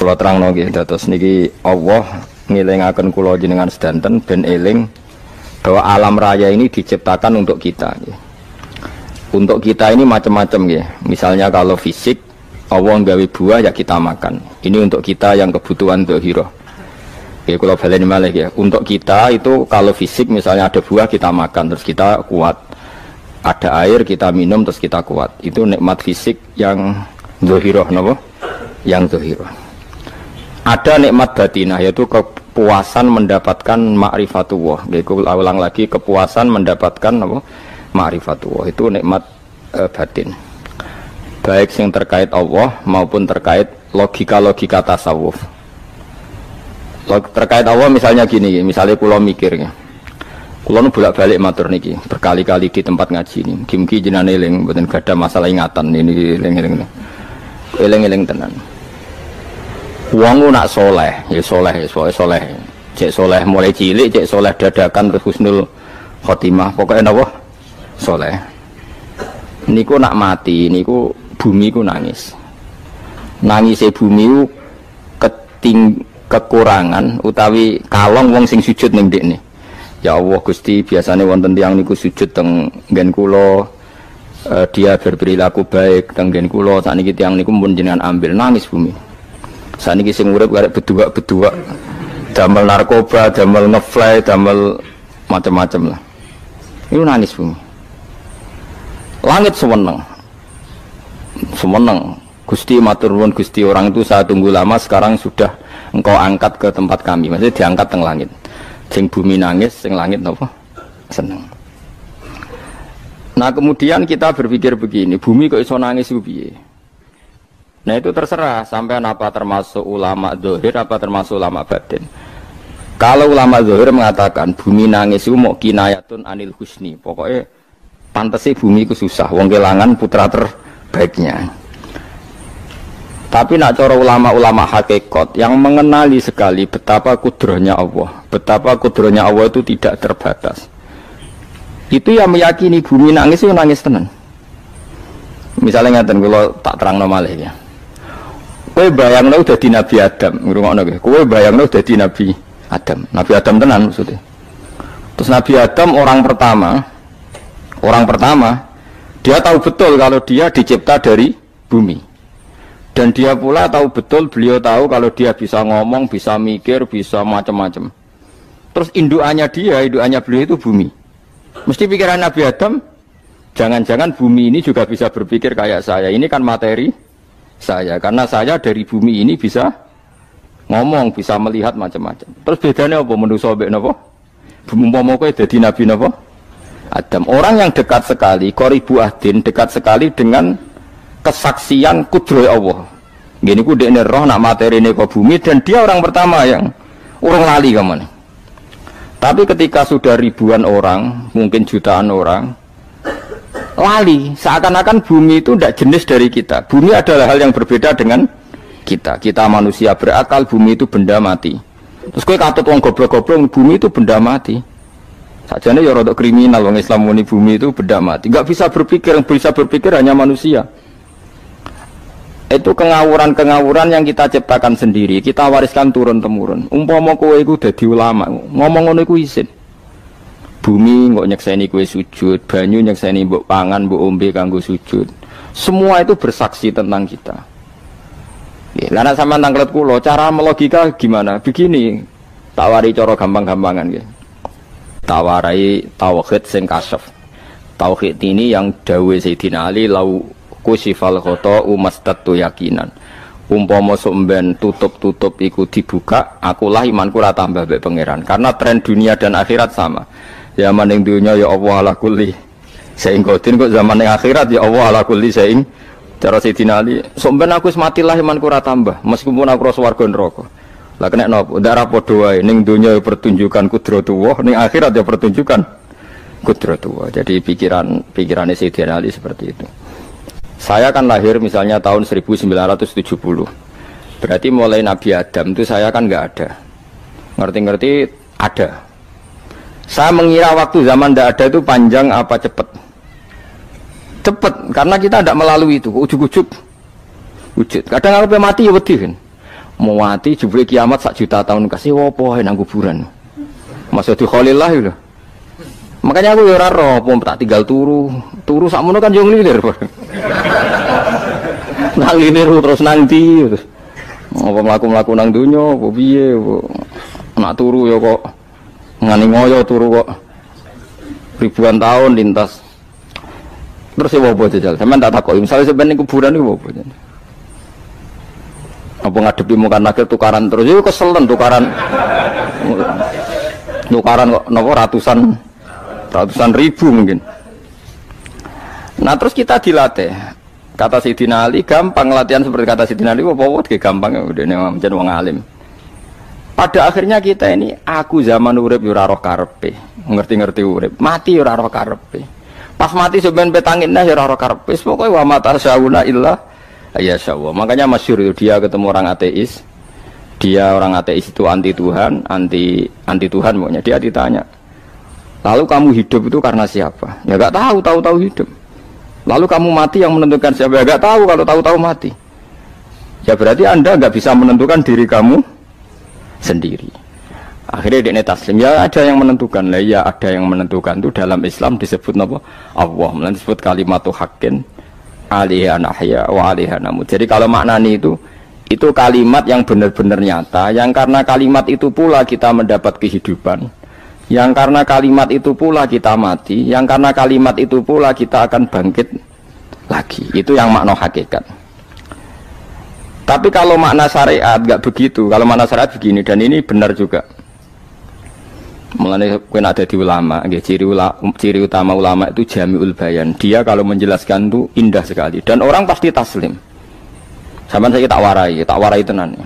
kula terangno nggih dados niki Allah ngelingaken kula jenengan sedanten ben eling bahwa alam raya ini diciptakan untuk kita nggih. Untuk kita ini macam-macam nggih. Misalnya kalau fisik Allah nggawe buah ya kita makan. Ini untuk kita yang kebutuhan dzahirah. Nggih kula baleni malih ya. Untuk kita itu kalau fisik misalnya ada buah kita makan terus kita kuat. Ada air kita minum terus kita kuat. Itu nikmat fisik yang dzahirah napa? Yang dzahirah. Ada nikmat batinah yaitu kepuasan mendapatkan ma'rifatullah. Nggih kula ulang lagi kepuasan mendapatkan apa? Ma'rifatullah. Itu nikmat batin. Baik yang terkait Allah maupun terkait logika-logika tasawuf. Terkait Allah misalnya gini, misalnya kula mikirnya. Kula nu bolak-balik matur niki, berkali-kali di tempat ngaji ini. Mugi-mugi jenengan eling mboten gadah masalah ingatan ini eling-eling. Eling-eling tenan. Wong nak soleh, ya soleh, soleh. Cek soleh mulai cilik, cek soleh dadakan terus husnul khotimah. Pokoknya napa? Soleh. Niku nak mati, niku bumi ku nangis. Nangise bumi ku kekurangan utawi kalong wong sing sujud ning ndekne. Ya Allah Gusti, biasanya wonten tiyang niku sujud teng nggen kula, dia berperilaku baik teng nggen kula, sakniki tiyang niku pun jenengan ambil nangis bumi. Sakniki sing urip arek bedua-bedua, damel narkoba, damel ngefly, damel macam-macam lah. Itu nangis bumi. Langit seweneng. Seweneng. Gusti matur nuwun Gusti, orang itu saya tunggu lama, sekarang sudah engkau angkat ke tempat kami. Maksudnya diangkat teng langit. Sing bumi nangis, sing langit napa? Seneng. Nah, kemudian kita berpikir begini, bumi kok iso nangis ku piye? Nah, itu terserah sampean apa termasuk ulama zahir apa termasuk ulama batin. Kalau ulama zahir mengatakan bumi nangis itu mau kinayatun anil husni. Pokoknya pantese bumi ku susah, wong kelangan putra terbaiknya. Tapi nak cara ulama-ulama hakikat yang mengenali sekali betapa kudrahnya Allah, betapa kudrahnya Allah itu tidak terbatas. Itu yang meyakini bumi nangis itu nangis tenan. Misalnya ngaten kula tak terangno malih ya. Kowe bayangno dadi Nabi Adam, ngrungokno kowe. Kowe bayangno dadi Nabi Adam. Nabi Adam tenan maksudnya. Terus Nabi Adam orang pertama dia tahu betul kalau dia dicipta dari bumi. Dan dia pula tahu betul, beliau tahu kalau dia bisa ngomong, bisa mikir, bisa macam-macam. Terus indukannya beliau itu bumi. Mesti pikiran Nabi Adam, jangan-jangan bumi ini juga bisa berpikir kayak saya. Ini kan materi saya, karena saya dari bumi ini bisa ngomong, bisa melihat macam-macam. Terus bedanya apa manusa mbek napa? Umpama kowe dadi nabi napa? Adam. Orang yang dekat sekali, qoribu ahdin, dekat sekali dengan kesaksian kudrah Allah. Gini ku dekne roh nak materi ini ke bumi dan dia orang pertama yang orang lali kemana. Tapi ketika sudah ribuan orang, mungkin jutaan orang, lali, seakan-akan bumi itu tidak jenis dari kita. Bumi adalah hal yang berbeda dengan kita. Kita manusia berakal, bumi itu benda mati. Terus kowe katut wong goblok-goblok, bumi itu benda mati. Sajane ya rada kriminal wong Islam muni bumi itu benda mati. Enggak bisa berpikir, yang bisa berpikir hanya manusia. Itu kengawuran-kengawuran yang kita ciptakan sendiri, kita wariskan turun-temurun. Umpama kowe iku dadi ulama, ngomong ngono iku isin. Bumi kok nyekseni kowe sujud, banyu nyekseni mbok pangan, mbok ombe kanggo sujud. Semua itu bersaksi tentang kita. Nggih, lan sampean tanglet kula, cara melogika gimana? Begini, tak wari cara gampang-gampangan nggih. Tawarai tauhid sing kasyaf. Tauhid ini yang dawuh Sayyidina Ali lau kusifal khoto umastatu yakinan. Umpama somben tutup-tutup iku dibuka, akulah imanku ora tambah mbek pangeran. Karena tren dunia dan akhirat sama. Zaman ning dunia ya Allah ala kulli saing qadir, kok zaman ning akhirat ya Allah ala kulli saing. Cara Sayyidina Ali, somben aku wis matilah imanku ora tambah, meskipun aku ora swarga neraka. Lah kena napa? Ndak ra padha wae, ning dunia ya pertunjukan kudratullah, ning akhirat ya pertunjukan kudratullah. Jadi pikirannya Sayyidina Ali seperti itu. Saya kan lahir misalnya tahun 1970. Berarti mulai Nabi Adam itu saya kan nggak ada. Ngerti-ngerti ada. Saya mengira waktu zaman tidak ada itu panjang apa cepat? Cepat, karena kita tidak melalui itu. Ujuk-ujuk wujud. Kadang aku mati ya wedi kan. Mau mati jebule kiamat 1 juta tahun kasih apa nang kuburan. Maksud Khalillah lho. Makanya aku ya ora roh, tak tinggal turu sakmono kan yo nglilir. Nang nglilir terus nang ndi terus. Apa mlaku-mlaku nang donya apa piye nak turu ya kok ngani ngoyo turu kok ribuan tahun lintas. Terus ya apa jajal? Sampeyan tak takoki, misale sampeyan ning kuburan iku apa? Apa ngadepi muka nakir tukaran terus itu keselen tukaran kok nopo ratusan ribu mungkin. Nah terus kita dilatih kata Sayyidina Ali gampang latihan seperti kata Sayyidina Ali apa gampang udah nih wong alim. Pada akhirnya kita ini aku zaman urip yo ora roh karepe ngerti-ngerti urip mati yo ora roh karepe pas mati sampean petangin dah yo ora roh karepe pokoke wa mata sauna illa ya Allah. Makanya masyhur itu dia ketemu orang ateis. Dia orang ateis itu anti Tuhan, anti Tuhan pokoknya. Dia ditanya, lalu kamu hidup itu karena siapa? Ya gak tahu hidup. Lalu kamu mati yang menentukan siapa? Ya gak tahu kalau tahu mati. Ya berarti Anda gak bisa menentukan diri kamu sendiri. Akhirnya dia taslim. Ya ada yang menentukan lah. Ya ada yang menentukan itu dalam Islam disebut apa? Allah. Disebut kalimatu haqqin. Alaiha nahya wa alaiha namut. Jadi kalau maknanya itu kalimat yang benar-benar nyata, yang karena kalimat itu pula kita mendapat kehidupan, yang karena kalimat itu pula kita mati, yang karena kalimat itu pula kita akan bangkit lagi. Itu yang makna hakikat. Tapi kalau makna syariat nggak begitu. Kalau makna syariat begini, dan ini benar juga. Mulanya kena ada di ulama, ciri utama ulama itu jami'ul bayan. Dia kalau menjelaskan itu indah sekali dan orang pasti taslim. Sampai saya tak warai tenan.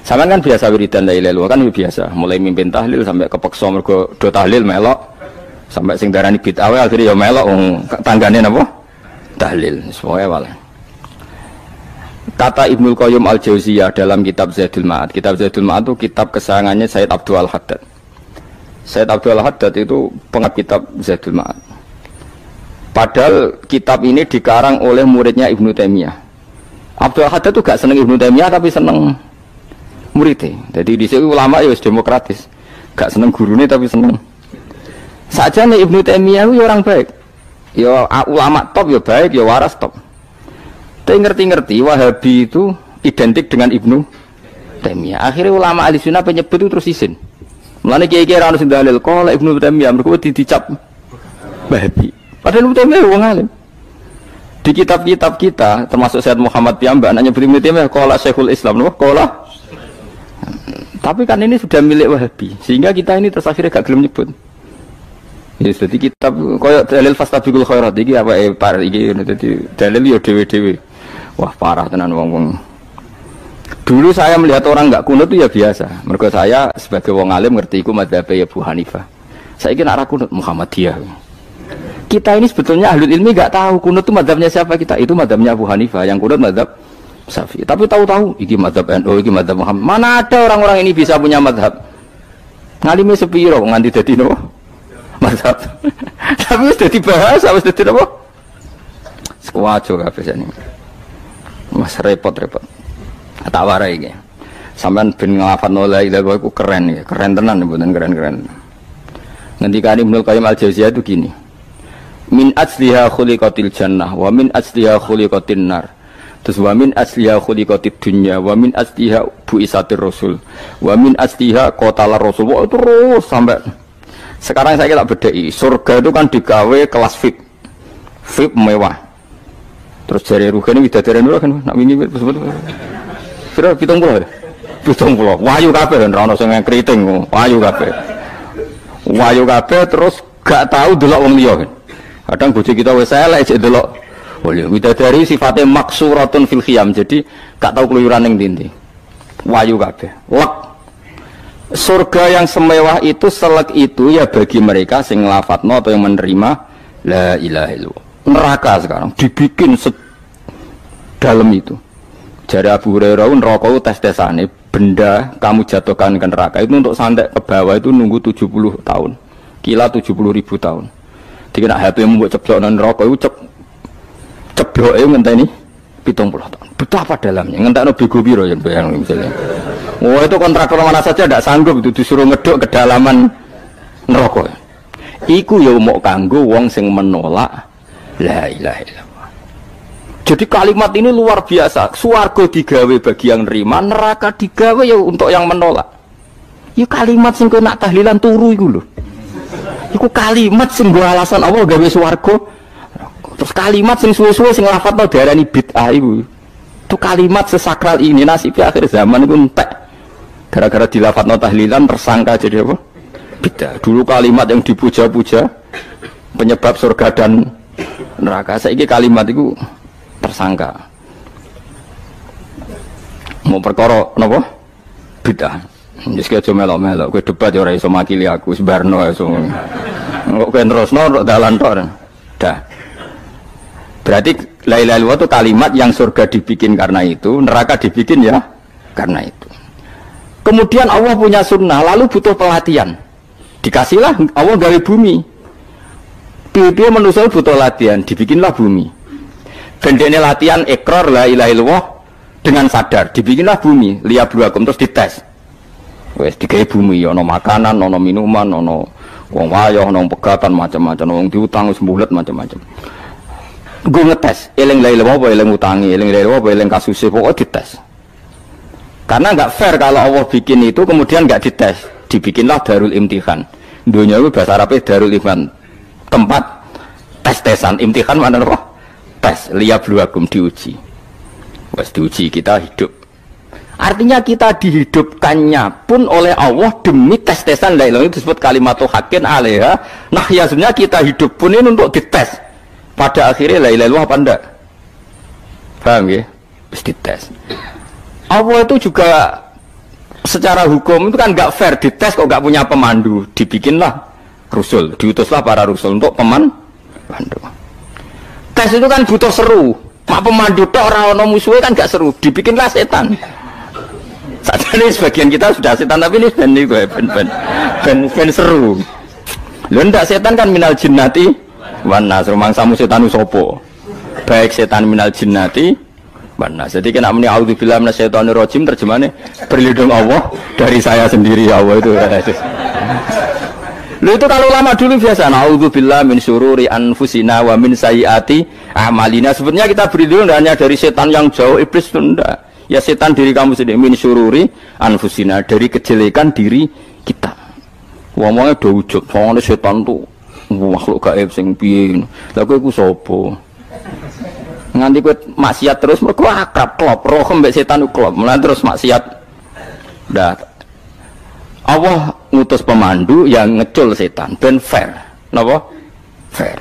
Sampai kan biasa wiridan la ilaha illallah kan biasa, mulai mimpin tahlil sampai kepeksa mergo do tahlil melok, sampai sing darani bid'ah akhirnya ya melok tanggane napa? Tahlil. Semuanya wae. Kata Ibnul Qayyim Al-Jauziyah dalam kitab Zadul Ma'ad. Kitab Zadul Ma'ad itu kitab kesayangannya Sayyid Abdul Al-Haddad. Sayyid Abdul Haddad itu pengarang kitab Zadul Ma'ad. Padahal kitab ini dikarang oleh muridnya Ibnu Taimiyah. Abdul Haddad itu gak seneng Ibnu Taimiyah tapi seneng muridnya. Jadi di sini ulama ya demokratis. Gak seneng gurunya tapi seneng. Saja nih Ibnu Taimiyah itu orang baik. Ya ulama top ya baik, ya waras top. Tapi ngerti-ngerti Wahabi itu identik dengan Ibnu Taimiyah. Akhirnya ulama ahli sunnah penyebut itu terus izin. Mulane kiai-kiai ra ono sing dalil kok Ibnu Taimiyah mergo dicap Wahabi. Padahal Ibnu Taimiyah wong alim. Di kitab-kitab kita termasuk Sayyid Muhammad Piyambak anaknya Ibnu Taimiyah qala Syekhul Islam loh qala. Tapi kan ini sudah milik Wahabi sehingga kita ini terus akhirnya gak gelem nyebut. Ya jadi kitab koyo dalil fastabiqul khairat iki apa par iki dadi dalil yo dhewe-dhewe. Wah parah tenan wong-wong. Dulu saya melihat orang nggak kunut itu ya biasa. Mergo saya sebagai wong alim ngerti iku madzhab Abu Hanifah. Saya kira arah kunut Muhammadiyah. Kita ini sebetulnya ahlul ilmi nggak tahu kunut itu madzhabnya siapa kita. Itu madzhabnya Abu Hanifah, yang kunut madzhab Syafi'i. Tapi tahu-tahu iki madzhab NU, iki madzhab Muhammad. Mana ada orang-orang ini bisa punya madzhab? Ngalime sepiro nganti dadi no madzhab. Tapi wis dadi bahasa, wis dadi apa? Sekuaco kabeh jane. Mas repot-repot. Tak warai iki. Sampeyan ben nglafadzno la ilaha illallah iku keren ya, keren tenan mboten keren-keren. Ngendikane Ibnu Qayyim Al-Jauziyah itu gini. Min asliha khuliqatil jannah wa min asliha khuliqatin nar. Terus wa min asliha khuliqatid dunya wa min asliha buisatir rasul wa min asliha qatalar rasul. Oh, terus sampai sekarang saya tak bedai. Surga itu kan digawe kelas VIP. VIP mewah. Terus jari rugen widadari dulu kan nak wingi sebut. Kira 70 ya? 70. Wahyu kabeh ora ono sing kriting, wahyu kabeh. Wahyu kabeh terus gak tahu delok wong liya. Kadang bojo kita wis elek jek delok. Boleh widadari sifatnya maksuratun fil khiyam. Jadi gak tahu keluyuran ning ndi. Wahyu kabeh. Lek surga yang semewah itu selek itu ya bagi mereka sing nglafatno atau yang menerima la ilaha illallah. Neraka sekarang dibikin dalam itu. Jari Abu Hurairah neraka itu tes-tesane benda kamu jatuhkan ke neraka itu untuk sampai ke bawah itu nunggu 70 tahun. Kila 70.000 tahun. Jadi nak HP membuat ceblok neraka itu cebloke ngenteni 70 tahun. Betapa dalamnya. Ngentakno bego piro ya bayang misalnya. Oh itu kontraktor mana saja tidak sanggup itu disuruh ngeduk kedalaman neraka. Iku ya mau kanggo wong sing menolak la ilaha illallah. Jadi kalimat ini luar biasa. Swarga digawe bagi yang nerima, neraka digawe ya untuk yang menolak. Ya kalimat sing kok nak tahlilan turu iku lho. Iku kalimat sing nggo alasan Allah gawe swarga. Terus kalimat sing suwe-suwe sing lafadzno diarani bid'ah iku. Itu kalimat sesakral ini nasibnya akhir zaman iku entek. Gara-gara dilafadzno tahlilan tersangka jadi apa? Bid'ah. Dulu kalimat yang dipuja-puja penyebab surga dan neraka. Saiki kalimat itu tersangka. Mau perkara napa? Bid'ah. Wis aja melok-melok kowe debat ya ora iso makili aku sebarno iso. Kok kowe terusno dalan tok. Dah. Berarti la ilaha illallah itu kalimat yang surga dibikin karena itu, neraka dibikin ya karena itu. Kemudian Allah punya sunnah, lalu butuh pelatihan. Dikasihlah Allah gawe bumi. Piye-piye manusia butuh latihan, dibikinlah bumi. Bendene latihan ikrar la ilaha illallah dengan sadar, dibikinlah bumi, liyabluwakum terus dites. Wes digawe bumi, ono makanan, ono minuman, ono wong wayah, ono pegatan macam-macam, wong diutang wis mbulet macam-macam. Gue ngetes, eling la ilaha apa eling utangi, eling la ilaha apa eling kasuse, pokoknya dites. Karena nggak fair kalau Allah bikin itu kemudian nggak dites, dibikinlah darul imtihan. Dunia itu bahasa Arabnya darul imtihan, tempat tes-tesan. Imtihan mana apa? Tes, liyabluwakum, diuji. Wes diuji kita hidup. Artinya kita dihidupkannya pun oleh Allah demi tes-tesan la ilaha, itu disebut kalimatu haqqin 'alaiha. Nah ya sebenarnya kita hidup pun ini untuk dites. Pada akhirnya la ilaha illallah apa enggak? Paham ya? Terus dites. Allah itu juga secara hukum itu kan nggak fair, dites kok nggak punya pemandu, dibikinlah rusul, diutuslah para rusul untuk pemandu. Tes itu kan butuh seru, pak pemandu tok orang musuhnya kan nggak seru, dibikinlah setan. Saat ini sebagian kita sudah setan tapi ini ben seru. Lu ndak setan kan minal jinnati wan nas, rumangsamu setanu sopo. Baik setan minal jinnati wan nas. Jadi kena muni auzubillahi minasyaitonir rajim, terjemahannya berlindung Allah dari saya sendiri ya Allah itu. Lu itu kalau lama dulu biasa auzubillahi min syururi anfusina wa min sayyiati a'malina. Sebenarnya kita berlindung hanya dari setan yang jauh, iblis itu enggak. Ya setan diri kamu sendiri, min syururi anfusina, dari kejelekan diri kita. Wong-wonge do ujug, soalnya setan tuh makhluk gaib sing piye. Lah kowe iku sapa? Nganti kowe maksiat terus mergo akrab klop, roh mbek setan ku klop. Mulane terus maksiat. Dah. Allah ngutus pemandu yang ngecul setan ben fair. Napa? Fair.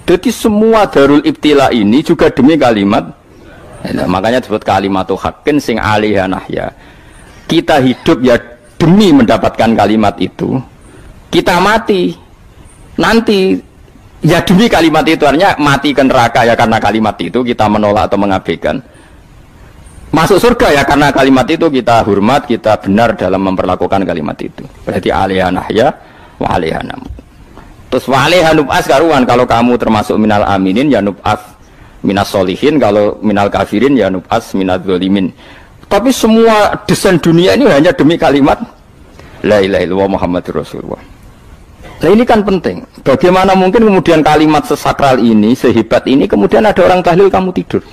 Jadi semua darul ibtila ini juga demi kalimat. Nah, makanya disebut kalimatu haqqin sing 'alaiha nahya. Kita hidup ya demi mendapatkan kalimat itu. Kita mati nanti ya demi kalimat itu, artinya mati ke neraka ya karena kalimat itu kita menolak atau mengabaikan. Masuk surga ya karena kalimat itu kita hormat, kita benar dalam memperlakukan kalimat itu. Berarti 'alaiha nahya wa 'alaiha nam. Terus wa 'alaiha nub'as karuan, kalau kamu termasuk minal aminin ya nub'as minas solihin, kalau minal kafirin ya nub'as minaz zalimin. Tapi semua desain dunia ini hanya demi kalimat la ilaha illallah Muhammadur Rasulullah. Nah ini kan penting. Bagaimana mungkin kemudian kalimat sesakral ini, sehebat ini, kemudian ada orang tahlil kamu tidur.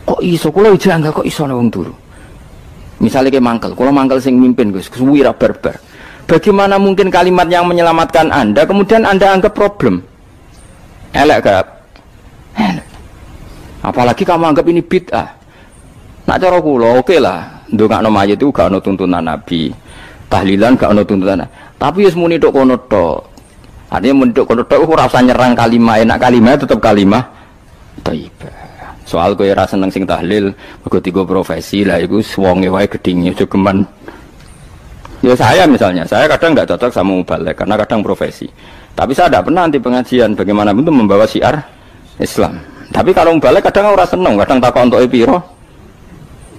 Kok iso? Kula janggal kok iso wong turu. Misalnya kayak mangkel, kalau mangkel sing mimpin Gus, wira barbar. Bagaimana mungkin kalimat yang menyelamatkan Anda kemudian Anda anggap problem? Elek gak? Apalagi kamu anggap ini bid'ah. Nak cara kula oke lah, ndongakno mayit itu gak ono tuntunan Nabi. Tahlilan gak ono tuntunan. Tapi wis muni tok kono tok. Artinya muni tok kono tok ora usah nyerang kalimah, enak kalimah tetap kalimah thayyibah. Soal kowe ora seneng sing tahlil, mergo tiga profesi lah iku wonge wae gedhinge aja geman. Ya saya misalnya, saya kadang nggak cocok sama mubalek karena kadang profesi. Tapi saya tidak pernah anti pengajian, bagaimana bentuk membawa syiar Islam. Tapi kalau balik kadang ora seneng, kadang takon untuk piro.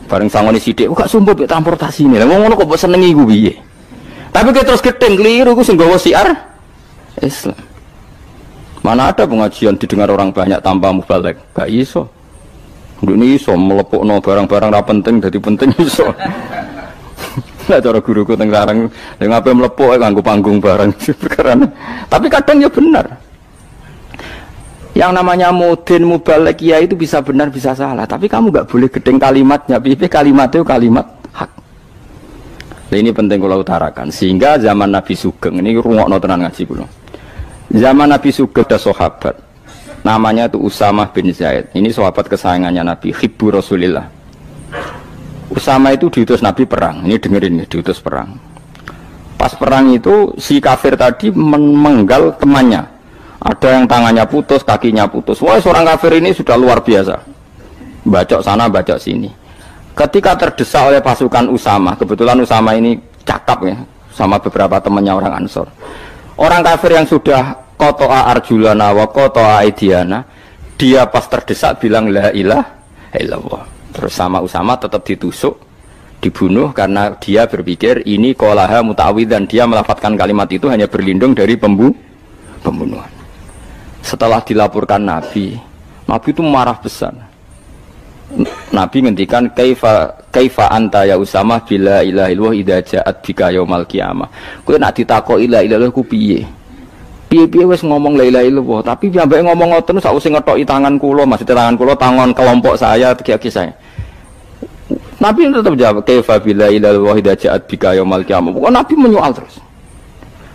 Bareng sangone sithik, kok sumpah mek transportasi ini. Lah ngono kok mbok senengi iku piye? Tapi kita terus gedeng keliru iku sing gawa syiar Islam. Mana ada pengajian didengar orang banyak tanpa mubalek? Gak iso. Ini iso melepukno barang-barang ra penting dadi penting iso. Lah cara guruku teng sareng ning ape melepuk nganggo panggung barang perkara. Tapi kadang ya benar. Yang namanya mudin mubalek ya itu bisa benar bisa salah, tapi kamu nggak boleh gedeng kalimatnya. Piye kalimat itu kalimat hak. Nah, ini penting kalau utarakan. Sehingga zaman Nabi Sugeng ini rungokno tenan ngaji kula. Zaman Nabi Sugeng ada sahabat namanya itu Usamah bin Zaid. Ini sahabat kesayangannya Nabi, hibbu Rasulillah. Usama itu diutus Nabi perang. Ini dengerin nih, diutus perang. Pas perang itu si kafir tadi memenggal temannya. Ada yang tangannya putus, kakinya putus. Wah, seorang kafir ini sudah luar biasa. Bacok sana, bacok sini. Ketika terdesak oleh pasukan Usama, kebetulan Usama ini cakap ya, sama beberapa temannya orang Ansor. Orang kafir yang sudah kotoa arjulana wa kotoa aidiana, dia pas terdesak bilang la ilaha illallah. Terus sama Usama tetap ditusuk, dibunuh karena dia berpikir ini qolaha muta'awid dan dia melafadzkan kalimat itu hanya berlindung dari pembunuhan. Setelah dilaporkan Nabi itu marah besar. Nabi ngendikan kaifa anta ya Usamah bila ilaha illallah idza ja'at bika yaumal qiyamah. Kowe nek ditakoki la ilaha illallah ku piye? Piye-piye wis ngomong la ilaha illallah, tapi sampai ngomong ngoten sakwise ngetoki tangan kula, maksudnya tangan kula tangan kelompok saya, tiga-tiga saya. Nabi tetap jawab kaifa bila ilaha illallah idza ja'at bika yaumal qiyamah. Pokoknya Nabi menyoal terus.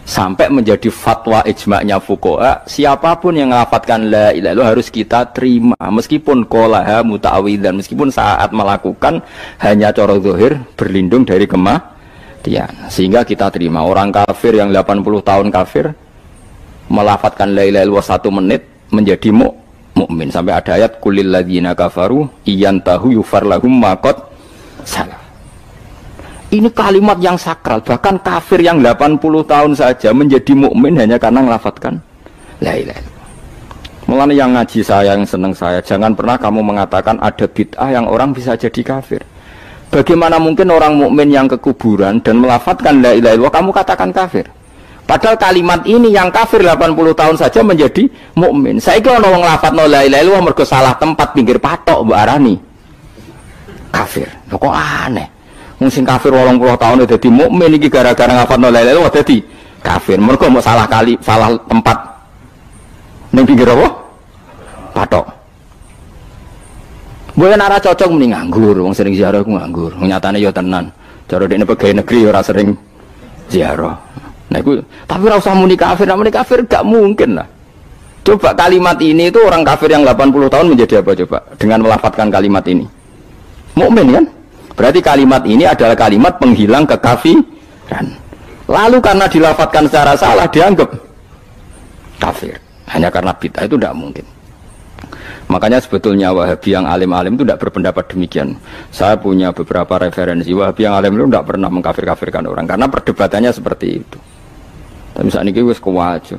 Sampai menjadi fatwa ijma'nya fuqaha, siapapun yang melafatkan la ilaha illallah harus kita terima meskipun qolaha muta'awidzan, meskipun saat melakukan hanya cara zahir berlindung dari kematian, sehingga kita terima. Orang kafir yang 80 tahun kafir melafatkan la ilaha illallah 1 menit menjadi mukmin. Sampai ada ayat kulil ladzina kafaru iyantahu yufar lahum ma qad salah. Ini kalimat yang sakral, bahkan kafir yang 80 tahun saja menjadi mukmin hanya karena melafatkan la ilaha illallah. Mulane yang ngaji saya, yang seneng saya, jangan pernah kamu mengatakan ada bid'ah yang orang bisa jadi kafir. Bagaimana mungkin orang mukmin yang ke kuburan dan melafatkan la ilaha illallah kamu katakan kafir? Padahal kalimat ini yang kafir 80 tahun saja menjadi mukmin. Saiki ana wong nglafatno la ilaha illallah mergo salah tempat pinggir patok mbok arani kafir. Kok aneh? Sing kafir 80 tahun dadi mukmin iki gara-gara ngafalno la ilaha illallah dadi kafir. Mergo mau salah tempat ning pinggir apa? Patok. Mboten ora cocok muni nganggur, wong sering ziarah ku nganggur. Nyatane ya tenan. Cara dekne pegawai negeri ora sering ziarah. Nah iku tapi ora usah muni kafir, muni kafir gak mungkin lah. Coba kalimat ini itu orang kafir yang 80 tahun menjadi apa coba dengan melafadzkan kalimat ini? Mukmin kan? Berarti kalimat ini adalah kalimat penghilang kekafiran. Lalu karena dilafadzkan secara salah dianggap kafir. Hanya karena bid'ah itu tidak mungkin. Makanya sebetulnya Wahabi yang alim-alim itu tidak berpendapat demikian. Saya punya beberapa referensi Wahabi yang alim itu tidak pernah mengkafir-kafirkan orang karena perdebatannya seperti itu. Tapi saat ini wis kuwajo.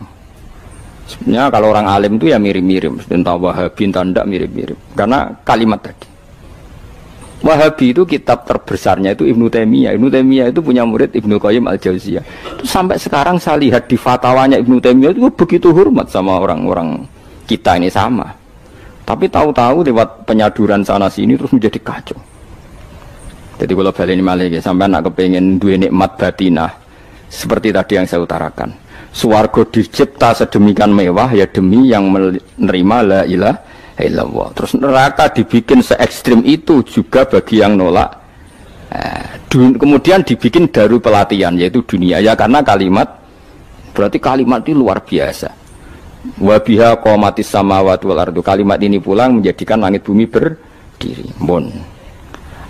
Sebenarnya kalau orang alim itu ya mirip-mirip, entah Wahabi entah tidak mirip-mirip. Karena kalimat tadi. Wahabi itu kitab terbesarnya itu Ibnu Taimiyah. Ibnu Taimiyah itu punya murid Ibnu Qayyim Al-Jauziyah. Itu sampai sekarang saya lihat di fatwanya Ibnu Taimiyah itu begitu hormat sama orang-orang kita ini sama. Tapi tahu-tahu lewat penyaduran sana sini terus menjadi kacau. Jadi kalau balik ini malah sampai nak kepengen dua nikmat batinah seperti tadi yang saya utarakan. Swarga dicipta sedemikian mewah ya demi yang menerima la ilaha illallah. Terus neraka dibikin se ekstrim itu juga bagi yang nolak. Kemudian dibikin daru pelatihan yaitu dunia ya karena kalimat berarti kalimat itu luar biasa. Wa biha qamatis samawati wal ardu. Kalimat ini pulang menjadikan langit bumi berdiri. Bon.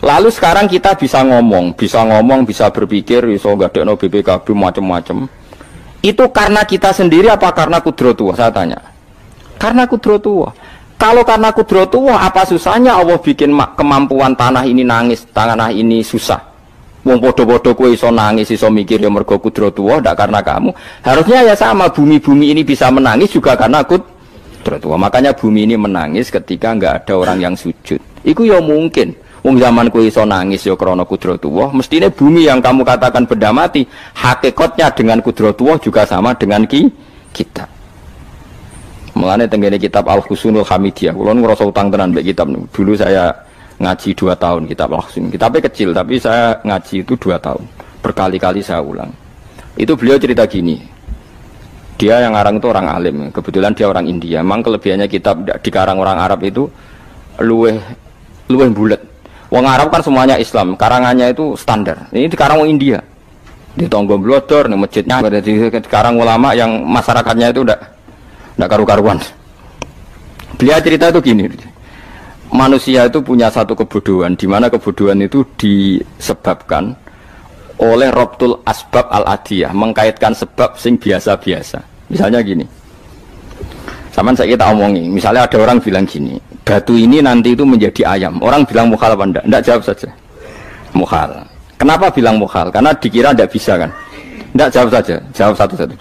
Lalu sekarang kita bisa ngomong, bisa berpikir, bisa gadekno BPKB macam-macam. Itu karena kita sendiri apa karena kudratullah? Saya tanya. Karena kudratullah. Kalau karena kudratullah, apa susahnya Allah bikin kemampuan tanah ini nangis, tanah ini susah. Wong podo-podo kowe iso nangis, iso mikir ya mergo kudratullah, ndak karena kamu. Harusnya ya sama, bumi-bumi ini bisa menangis juga karena kudratullah. Makanya bumi ini menangis ketika enggak ada orang yang sujud. Iku ya mungkin. Wong zaman kowe iso nangis ya krana kudratullah, mestine bumi yang kamu katakan benda mati, hakikatnya dengan kudratullah juga sama dengan kita. Mulane tenggene kitab Al-Husunul Hamidiyah. Kula ngrasa utang tenan mbek kitab niku. Dulu saya ngaji 2 tahun kitab Al-Husun. Kitabnya kecil tapi saya ngaji itu 2 tahun. Berkali-kali saya ulang. Itu beliau cerita gini. Dia yang ngarang itu orang alim. Kebetulan dia orang India. Memang kelebihannya kitab dikarang orang Arab itu luweh bulet. Wong Arab kan semuanya Islam. Karangannya itu standar. Ini dikarang orang India. Di Tonggo Blodor, di masjidnya ada dikarang ulama yang masyarakatnya itu tidak karu-karuan. Beliau cerita itu gini, manusia itu punya satu kebodohan, di mana kebodohan itu disebabkan oleh robtul asbab al-adiyah, mengkaitkan sebab sing biasa-biasa. Misalnya gini, sama saya kita omongi, misalnya ada orang bilang gini, batu ini nanti itu menjadi ayam. Orang bilang mukhal apa enggak? Enggak, jawab saja. Mukhal. Kenapa bilang mukhal? Karena dikira enggak bisa kan? Enggak, jawab saja. Jawab satu-satu.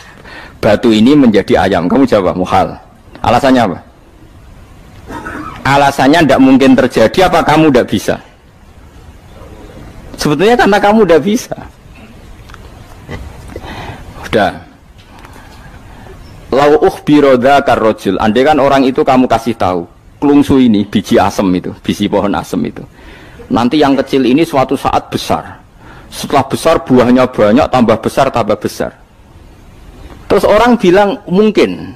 Batu ini menjadi ayam, kamu jawab mukhal. Alasannya apa? Alasannya tidak mungkin terjadi, apa kamu tidak bisa? Sebetulnya karena kamu tidak bisa. Udah. Lau ukhbiro dzakar rajul, andai kan orang itu kamu kasih tahu, klungsu ini biji asem itu, biji pohon asem itu. Nanti yang kecil ini suatu saat besar. Setelah besar buahnya banyak, tambah besar, tambah besar. Terus orang bilang mungkin.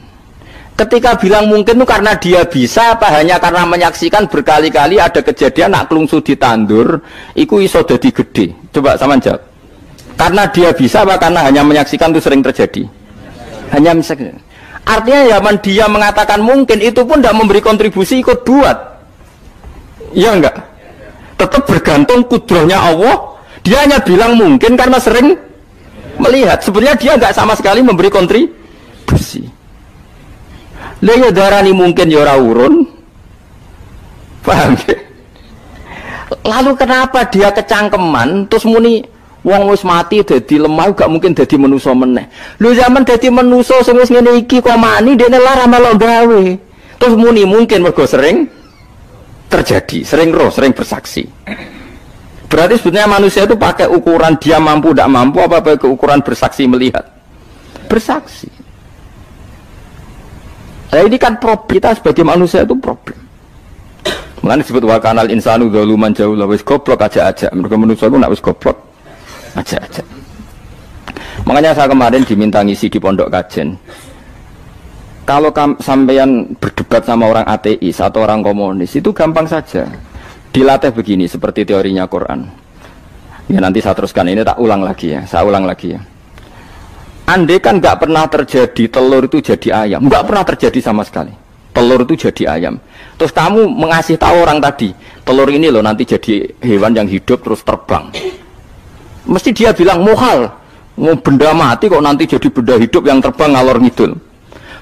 Ketika bilang mungkin itu karena dia bisa apa hanya karena menyaksikan berkali-kali ada kejadian nak klungsu ditandur iku iso dadi gede. Coba sama jawab. Karena dia bisa apa karena hanya menyaksikan itu sering terjadi? Hanya menyaksikan. Artinya zaman dia mengatakan mungkin itu pun tidak memberi kontribusi ikut buat. Iya enggak? Tetap bergantung kudrahnya Allah. Dia hanya bilang mungkin karena sering melihat, sebenarnya dia nggak sama sekali memberi kontribusi. Lha darani mungkin ya ora urun. Paham ya? Lalu kenapa dia kecangkeman terus muni wong wis mati dadi lemah gak mungkin dadi manusa meneh. Lho zaman dadi manusa sing wis ngene iki kok mani dene lara melok gawe. Terus muni mungkin mergo sering terjadi, sering roh, sering bersaksi. Berarti sebetulnya manusia itu pakai ukuran dia mampu tidak mampu apa pakai ukuran bersaksi melihat? Bersaksi. Nah ini kan problem kita sebagai manusia itu problem. Mengenai disebut wa kanal insanu zaluman jauh wis goblok aja. Mereka manusia itu nak wis goblok aja. Makanya saya kemarin diminta ngisi di pondok kajen. Kalau sampean berdebat sama orang ateis atau orang komunis itu gampang saja. Dilatih begini seperti teorinya Quran. Ya nanti saya teruskan ini saya ulang lagi ya. Andai kan nggak pernah terjadi telur itu jadi ayam, nggak pernah terjadi sama sekali. Telur itu jadi ayam. Terus kamu mengasih tahu orang tadi, telur ini loh nanti jadi hewan yang hidup terus terbang. Mesti dia bilang mukhal, mau benda mati kok nanti jadi benda hidup yang terbang ngalor ngidul.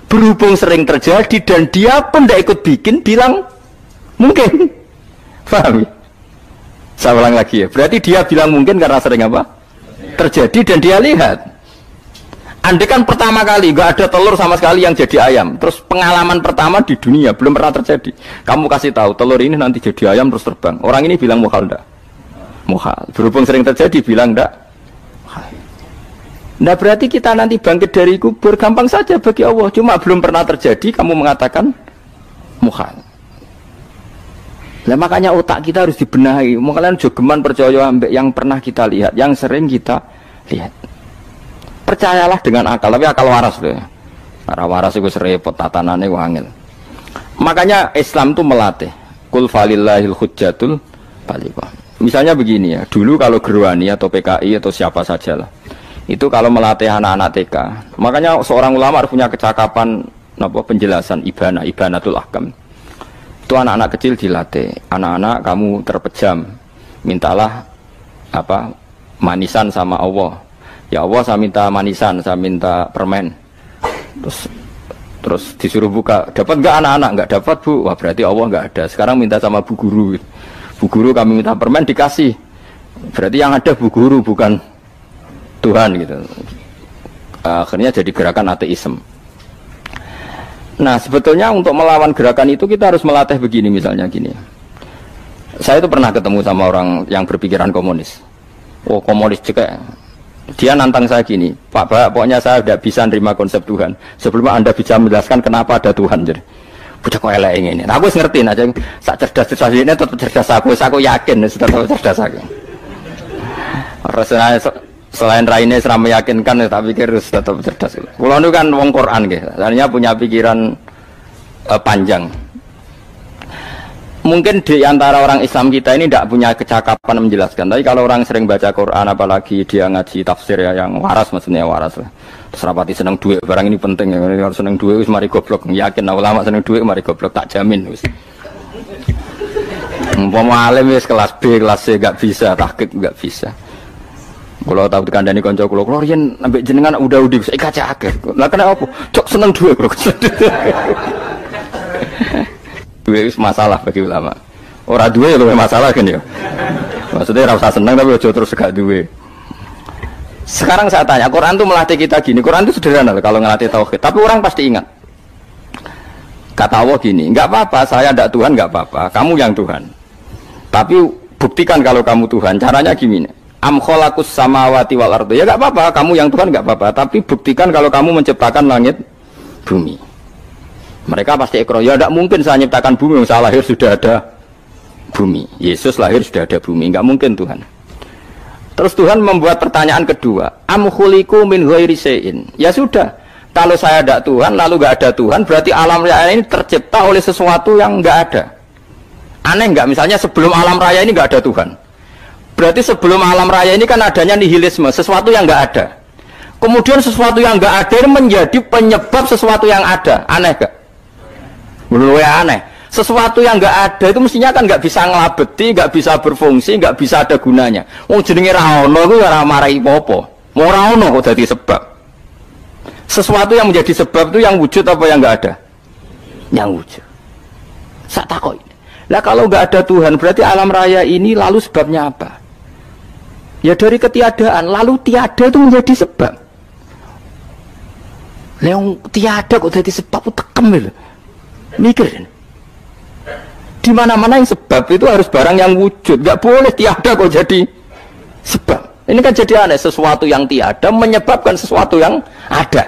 Berhubung sering terjadi dan dia pun tidak ikut bikin, bilang mungkin. Paham? Saya ulang lagi ya. Berarti dia bilang mungkin karena sering apa? Terjadi dan dia lihat. Andai kan pertama kali nggak ada telur sama sekali yang jadi ayam, terus pengalaman pertama di dunia belum pernah terjadi. Kamu kasih tahu telur ini nanti jadi ayam terus terbang. Orang ini bilang mukhal enggak? Mukhal. Berhubung sering terjadi bilang enggak? Nah berarti kita nanti bangkit dari kubur gampang saja bagi Allah. Cuma belum pernah terjadi kamu mengatakan mukhal. Nah makanya otak kita harus dibenahi. Makanya jogeman percaya ambek yang pernah kita lihat, yang sering kita lihat. Percayalah dengan akal, tapi akal waras loh. Para waras itu serepot tatanannya wangil. Makanya Islam itu melatih. Kul falillahil hujjatul balighah. Misalnya begini ya, dulu kalau Gerwani atau PKI atau siapa sajalah, itu kalau melatih anak-anak TK, makanya seorang ulama harus punya kecakapan penjelasan ibanatul ahkam. Itu anak-anak kecil dilatih, anak-anak kamu terpejam, mintalah manisan sama Allah. Ya Allah saya minta manisan, saya minta permen. Terus disuruh buka, dapat nggak anak-anak? Nggak dapat bu, wah berarti Allah nggak ada. Sekarang minta sama bu guru, bu guru kami minta permen dikasih. Berarti yang ada bu guru bukan Tuhan gitu. Akhirnya jadi gerakan ateisme. Nah sebetulnya untuk melawan gerakan itu kita harus melatih begini, misalnya gini. Saya itu pernah ketemu sama orang yang berpikiran komunis. Oh komunis cekek. Dia nantang saya gini, Pak, pokoknya saya tidak bisa nerima konsep Tuhan sebelum Anda bisa menjelaskan kenapa ada Tuhan. Jadi, bocah kok elek ini. Nah, aku ngerti aja, sak cerdas ini tetap cerdas aku yakin tetap cerdas aku. Rasanya selain raine seram meyakinkan, tapi pikir tetap cerdas. Kulo itu kan wong Quran nggih, artinya punya pikiran panjang. Mungkin di antara orang Islam kita ini tidak punya kecakapan menjelaskan. Tapi kalau orang sering baca Quran, apalagi dia ngaji tafsir ya, yang waras maksudnya waras lah. Terus rapati seneng duit, barang ini penting ya. Harus seneng duit, mari goblok. Yakin ulama seneng duit, mari goblok, tak jamin. Umpama alim wis kelas B, kelas C gak bisa, tahqiq gak bisa. Kalau tahu dikandani konco kulo riyen ambek jenengan udah saya kaca akhir. Lah kena apa? Cok seneng duit, bro. Duit itu masalah bagi ulama. Orang duit itu masalah kan ya. Maksudnya rasa senang tapi ojo terus gak duit. Sekarang saya tanya, Quran itu melatih kita gini. Quran itu sederhana kalau ngelatih tauhid. Tapi orang pasti ingat. Kata Allah gini, nggak apa-apa, saya tidak Tuhan, nggak apa-apa. Kamu yang Tuhan. Tapi buktikan kalau kamu Tuhan. Caranya gini. Am khalaqus samawati wal ardi. Ya nggak apa-apa, kamu yang Tuhan nggak apa-apa. Tapi buktikan kalau kamu menciptakan langit, bumi. Mereka pasti ikrar, ya tidak mungkin saya menciptakan bumi, saya lahir sudah ada bumi. Yesus lahir sudah ada bumi, nggak mungkin Tuhan. Terus Tuhan membuat pertanyaan kedua, am khuliqu min ghairi syai'in. Ya sudah, kalau saya tidak Tuhan, lalu nggak ada Tuhan, berarti alam raya ini tercipta oleh sesuatu yang nggak ada. Aneh nggak? Misalnya sebelum alam raya ini nggak ada Tuhan. Berarti sebelum alam raya ini kan adanya nihilisme, sesuatu yang nggak ada. Kemudian sesuatu yang nggak ada ini menjadi penyebab sesuatu yang ada. Aneh nggak? Menurut saya aneh. Sesuatu yang nggak ada itu mestinya kan nggak bisa ngelabeti, nggak bisa berfungsi, nggak bisa ada gunanya. Wong jenenge ra ono iku ora marai apa-apa. Mau ra ono kok dadi sebab. Sesuatu yang menjadi sebab itu yang wujud apa yang nggak ada? Yang wujud. Sak takok. Lah kalau nggak ada Tuhan berarti alam raya ini lalu sebabnya apa? Ya dari ketiadaan, lalu tiada itu menjadi sebab. Leong tiada kok jadi sebab tekem lho. Mikir. Di mana-mana yang sebab itu harus barang yang wujud, nggak boleh tiada kok jadi sebab. Ini kan jadi aneh, sesuatu yang tiada menyebabkan sesuatu yang ada.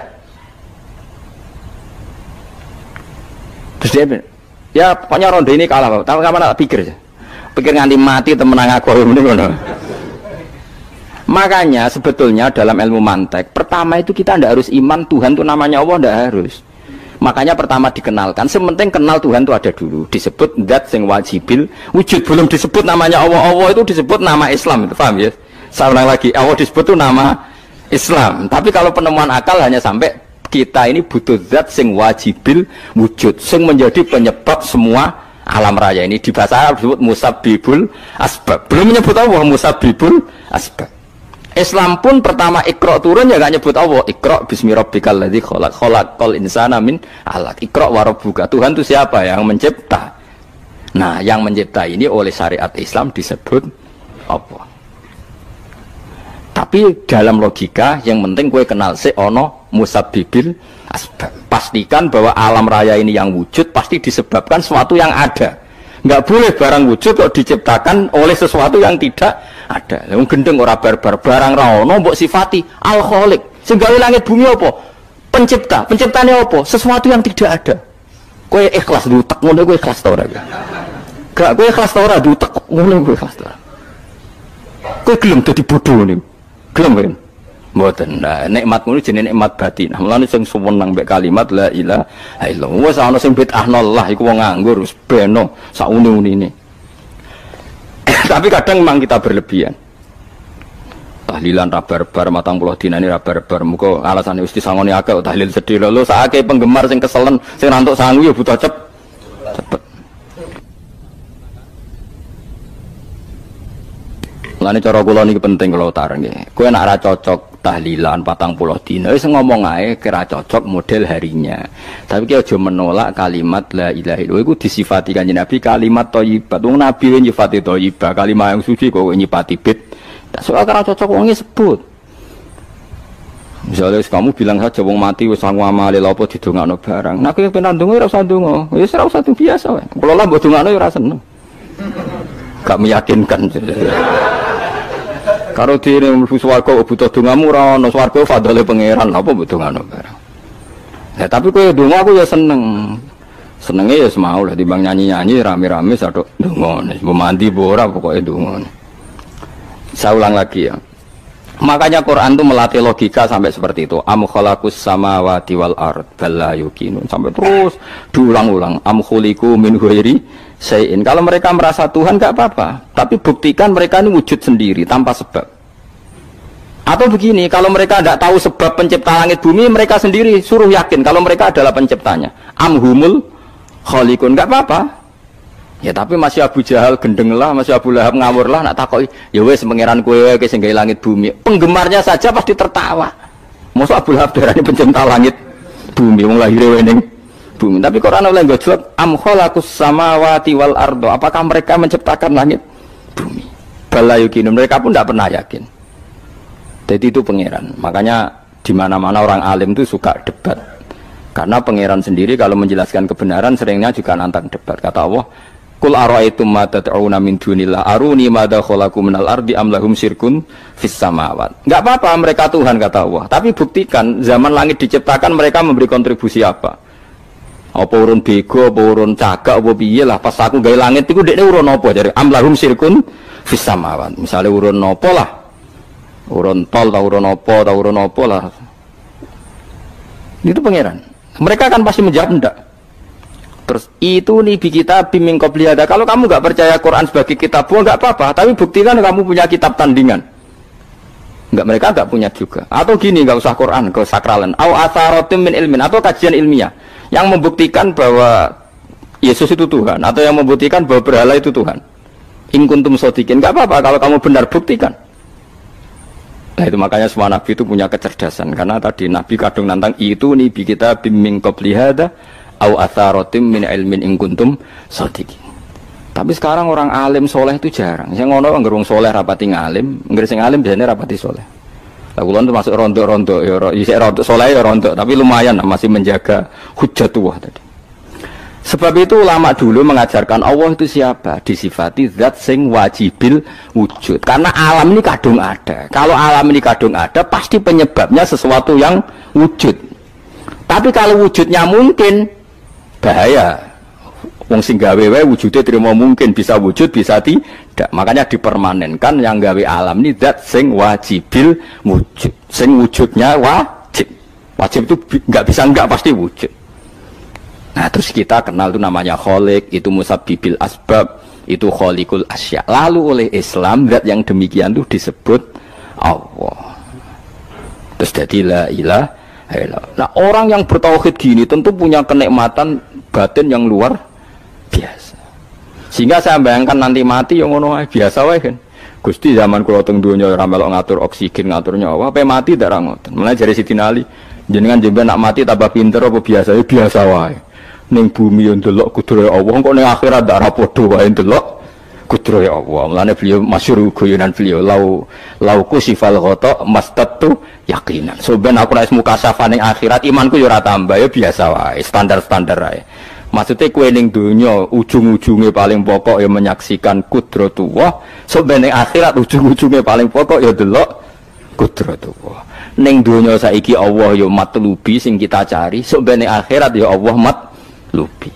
Terus dia ya pokoknya ronde ini kalah, tahu kapan tak pikir aja. Pikir nganti mati temenang aku ini ngono. Makanya sebetulnya dalam ilmu mantek, pertama itu kita tidak harus iman Tuhan itu namanya Allah, tidak harus. Makanya pertama dikenalkan, sementing kenal Tuhan itu ada dulu. Disebut zat sing wajibil wujud, belum disebut namanya Allah. Allah itu disebut nama Islam, itu paham ya? Saya ulang lagi, Allah disebut itu nama Islam. Tapi kalau penemuan akal hanya sampai kita ini butuh zat sing wajibil wujud, sing menjadi penyebab semua alam raya ini. Di bahasa Arab disebut musabbibul asbab. Belum menyebut Allah musabbibul asbab. Islam pun pertama Iqra turun ya gak nyebut Allah. Iqra bismi rabbikal ladzi khalaq, khalaqal insana min 'alaq. Iqra wa rabbuka. Tuhan itu siapa? Yang mencipta. Nah, yang mencipta ini oleh syariat Islam disebut apa? Tapi dalam logika yang penting kue kenal si ono musabbibil asbab. Pastikan bahwa alam raya ini yang wujud pasti disebabkan sesuatu yang ada. Nggak boleh barang wujud kok diciptakan oleh sesuatu yang tidak ada. Yang gendeng ora barbar barang ra ono mbok sifati al khaliq. Sing gawe langit bumi apa? Pencipta. Penciptane apa? Sesuatu yang tidak ada. Kowe ikhlas diutek ngono kowe ikhlas ta ora? Gak kowe ikhlas ta ora diutek ngono kowe ikhlas ta. Kowe gelem dadi bodho niku. Gelem kan? Mboten. Nah, nikmat ngono jenenge nikmat batin. Mulane sing suwenang mbek kalimat la ilaha illallah. Wis ana sing bid'ahnallah iku wong nganggur wis beno sak uni-unine. Tapi kadang memang kita berlebihan. Tahlilan ra barbar 40 dina ini ra barbar. Muga alasane wis disangoni akeh tahlil sedih lho sakake penggemar sing keselen sing rantuk sangu ya butuh cepet. Mulane cara kula niki penting kula utara nggih. Kowe nek ora cocok tahlilan 40 dina wis ngomong ae kira cocok model harinya. Tapi ki aja menolak kalimat la ilaha illallah iku disifati Kanjeng Nabi kalimat thayyibat. Wong Nabi nyifati thayyibah, kalimat yang suci kok nyifati bid. Tak soal kira cocok wong sebut. Misalnya kamu bilang saja wong mati wis sangu amale lha apa didongakno barang. Nek kowe pengen ndonga ora usah ndonga. Wis ora usah biasa wae. Kula lah mbok dongakno ya ora seneng. Gak meyakinkan. Karo dene mlebu swarga butuh dongamu ora ono swarga fadhole pangeran apa mbok dongano bareng. Ya tapi kowe donga aku ya seneng. Senenge ya semau lah timbang nyanyi-nyanyi rame-rame sadok donga. Mbok mandi apa ora pokoke donga. Saya ulang lagi ya. Makanya Quran itu melatih logika sampai seperti itu. Am khalaqus samawati wal ard bal yuqinun sampai terus diulang-ulang. Am khuliqu min ghairi syai'in. Kalau mereka merasa Tuhan enggak apa-apa, tapi buktikan mereka ini wujud sendiri tanpa sebab. Atau begini, kalau mereka tidak tahu sebab pencipta langit bumi, mereka sendiri suruh yakin kalau mereka adalah penciptanya. Am humul khaliqun enggak apa-apa. Ya tapi masih Abu Jahal gendeng lah, masih Abu Lahab ngawur lah, nak takoki, ya wes pangeran kowe ke sing gawe langit bumi. Penggemarnya saja pasti tertawa. Mosok Abu Lahab darani pencipta langit bumi, wong lahir ning bumi. Tapi Quran oleh nggo jawab am khalaqus samawati wal ardo. Apakah mereka menciptakan langit bumi? Bala yuqin, mereka pun tidak pernah yakin. Jadi itu pangeran. Makanya di mana-mana orang alim itu suka debat. Karena pangeran sendiri kalau menjelaskan kebenaran seringnya juga nantang debat. Kata Allah, Qul ara'aytum ma tad'una min dunillah aruni madza khalaqu minal ardi am lahum syirkun fis samawat. Enggak apa-apa mereka Tuhan kata Allah, tapi buktikan zaman langit diciptakan mereka memberi kontribusi apa? Apa urun bego, apa urun cagak, apa piye lah pas aku gawe langit iku dekne urun apa jare am lahum syirkun fis samawat. Misale urun apa lah? Urun tol ta urun apa lah. Itu pangeran. Mereka kan pasti menjawab enggak. Terus itu nih bi kitab biming qoblihada. Kalau kamu nggak percaya Quran sebagai kitab, nggak apa-apa. Tapi buktikan kamu punya kitab tandingan. Nggak, mereka nggak punya juga. Atau gini, nggak usah Quran, ke sakralan. Au atharatim min ilmin, atau kajian ilmiah yang membuktikan bahwa Yesus itu Tuhan, atau yang membuktikan bahwa berhala itu Tuhan. In kuntum shodiqin, nggak apa-apa. Kalau kamu benar buktikan. Nah itu makanya semua nabi itu punya kecerdasan. Karena tadi nabi kadung nantang itu nih bi kitab biming qoblihada. Au atharatim min ilmin in kuntum shodiqin. Tapi sekarang orang alim soleh itu jarang. Yang ngono anggere wong soleh rapati ngalim, anggere sing alim biasanya rapati soleh. Lah kula termasuk rontok-rontok ya isih rontok soleh ya rontok, tapi lumayan masih menjaga hujjatullah tadi. Sebab itu ulama dulu mengajarkan Allah itu siapa? Disifati zat sing wajibil wujud. Karena alam ini kadung ada. Kalau alam ini kadung ada, pasti penyebabnya sesuatu yang wujud. Tapi kalau wujudnya mungkin bahaya. Wong sing gawe wae wujude terima mungkin bisa wujud bisa tidak. Makanya dipermanenkan yang gawe alam ini zat sing wajibil wujud. Sing wujudnya wajib. Wajib itu enggak bisa enggak pasti wujud. Nah, terus kita kenal itu namanya khaliq, itu musabbibil asbab, itu khaliqul asya. Lalu oleh Islam zat yang demikian itu disebut Allah. Terus jadi la ilaha. Nah orang yang bertauhid gini tentu punya kenikmatan batin yang luar biasa. Sehingga saya bayangkan nanti mati yang ngono biasa wae kan. Gusti zaman kula teng donya ora melok ngatur oksigen, ngatur nyawa, apa mati ndak ra ngoten. Mulane jare Sidin Ali, jenengan jemben nak mati tambah pinter apa biasa? Ya biasa wae. Ning bumi yo ndelok kudrohe Allah, kok ning akhirat ndak ra padha wae ndelok kudrohe Allah. Mulane beliau masyhur guyonan beliau lau kusifal ghata mastatu yakinan. So ben aku nek mukasafah ning akhirat imanku yo ora tambah ya biasa wae, standar-standar wae. Maksudnya kue ning dunya ujung-ujungnya paling pokok ya menyaksikan kudratullah. So ben ning akhirat ujung-ujungnya paling pokok ya delok kudratullah. Ning dunya saiki Allah ya matlubi sing kita cari, so ben ning akhirat ya Allah matlubi.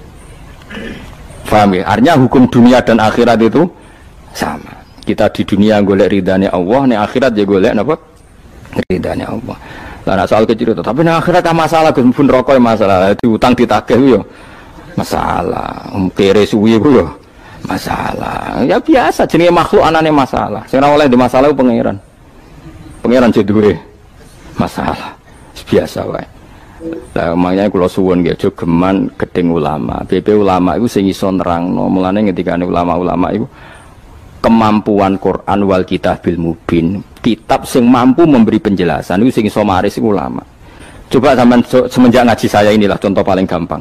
Paham ya? Artinya hukum dunia dan akhirat itu sama. Kita di dunia golek ridhanya Allah, ning akhirat ya golek napa? Ridhanya Allah. Lah nek soal kecil itu, tapi ning akhirat kan masalah Gus pun rokok masalah, diutang ditagih yo masalah, kere suwi ku yo masalah. Ya biasa jenenge makhluk anane masalah. Sing ora oleh di masalah pangeran. Pangeran duwe masalah. Biasa wae. Lah makanya kula suwun nggih aja geman gedeng ulama. BP ulama iku sing iso nerangno. Mulane ngendikane ulama-ulama iku kemampuan Quran wal kitabil mubin, kitab sing mampu memberi penjelasan itu sing iso maris ulama. Coba sampean semenjak ngaji saya inilah contoh paling gampang.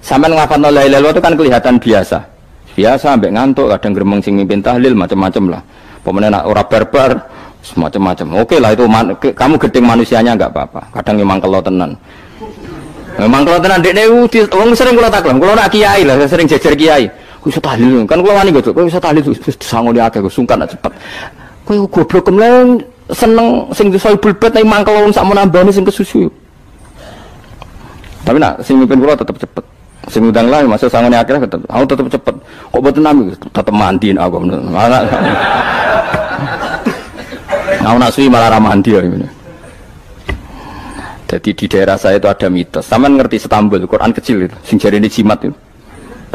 Sampean nglafadzno la ilaha illallah itu kan kelihatan biasa. Biasa ambek ngantuk, kadang gremeng sing mimpin tahlil macam-macam lah. Pemene nak ora barbar semacam-macam. Oke lah itu kamu gedeng manusianya enggak apa-apa. Kadang memang kalau tenan. Memang kalau tenan dekne wong sering kula taklam, kula nak kiai lah, sering jejer kiai. Ku iso tahlil kan kula wani kok, ku iso tahlil sangone akeh, ku sungkan cepet. Kowe goblok kemlen seneng sing disoibul bet nek mangkel wong sak menambani sing kesusu. Tapi nak sing mimpin kula tetep cepet. Sing udang lah masuk sangone akhirnya tetep aku tetep cepet. Kok boten nami tetep mandiin aku. Anak. Nah, nak suwi malah ra mandi ya ngene. Jadi di daerah saya itu ada mitos. Sampeyan ngerti Istanbul, Quran kecil itu, sing jarine jimat itu.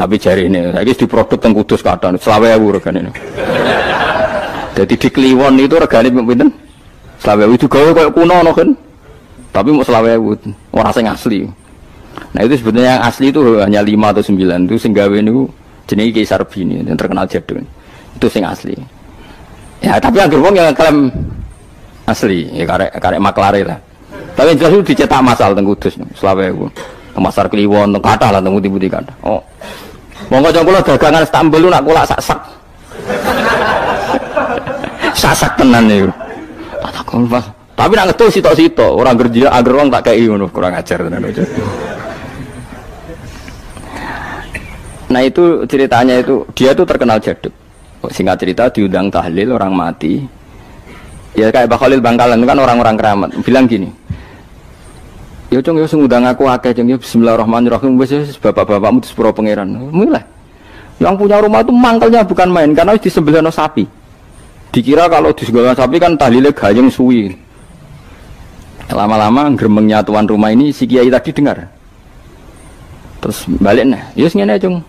Tapi jarine saiki diproduk teng Kudus kathah 20.000 regane. Jadi di Kliwon itu regane pinten? 20.000 itu gawe koyo kuno no kan. Tapi mau 20.000, ora sing asli. Nah itu sebenarnya yang asli itu hanya 5 atau 9 itu sing gawe niku jenenge Kaisar Bini yang terkenal jadul. Itu sing asli. Ya tapi anggere wong yang klaim asli, ya karek maklare lah. Tapi jelas itu dicetak masal teng Kudus 20.000. Pasar Kliwon teng kathah lah teng putih-putih kathah. Oh. Monggo jang kula dagangan Istanbul nak kula sak-sak. Sak-sak tenan niku. Tak takon Mas. Tapi nak ngetul sitok-sitok, orang kerja agar wong tak kei ngono, kurang ajar tenan aja. Nah itu ceritanya itu, dia itu terkenal jaduk. Singkat cerita diundang tahlil orang mati. Ya kayak Pak Khalil Bangkalan itu kan orang-orang keramat. Bilang gini, ya cung ya ngundang aku akeh cung ya bismillahirrahmanirrahim wis bapak-bapakmu di sepuro pangeran. Mulai. Yang punya rumah itu mangkelnya bukan main karena disembelihno sapi. Dikira kalau disembelihno sapi kan tahlile gayeng suwi. Lama-lama gremengnya tuan rumah ini si kiai tadi dengar. Terus balik nah, ya ngene cung.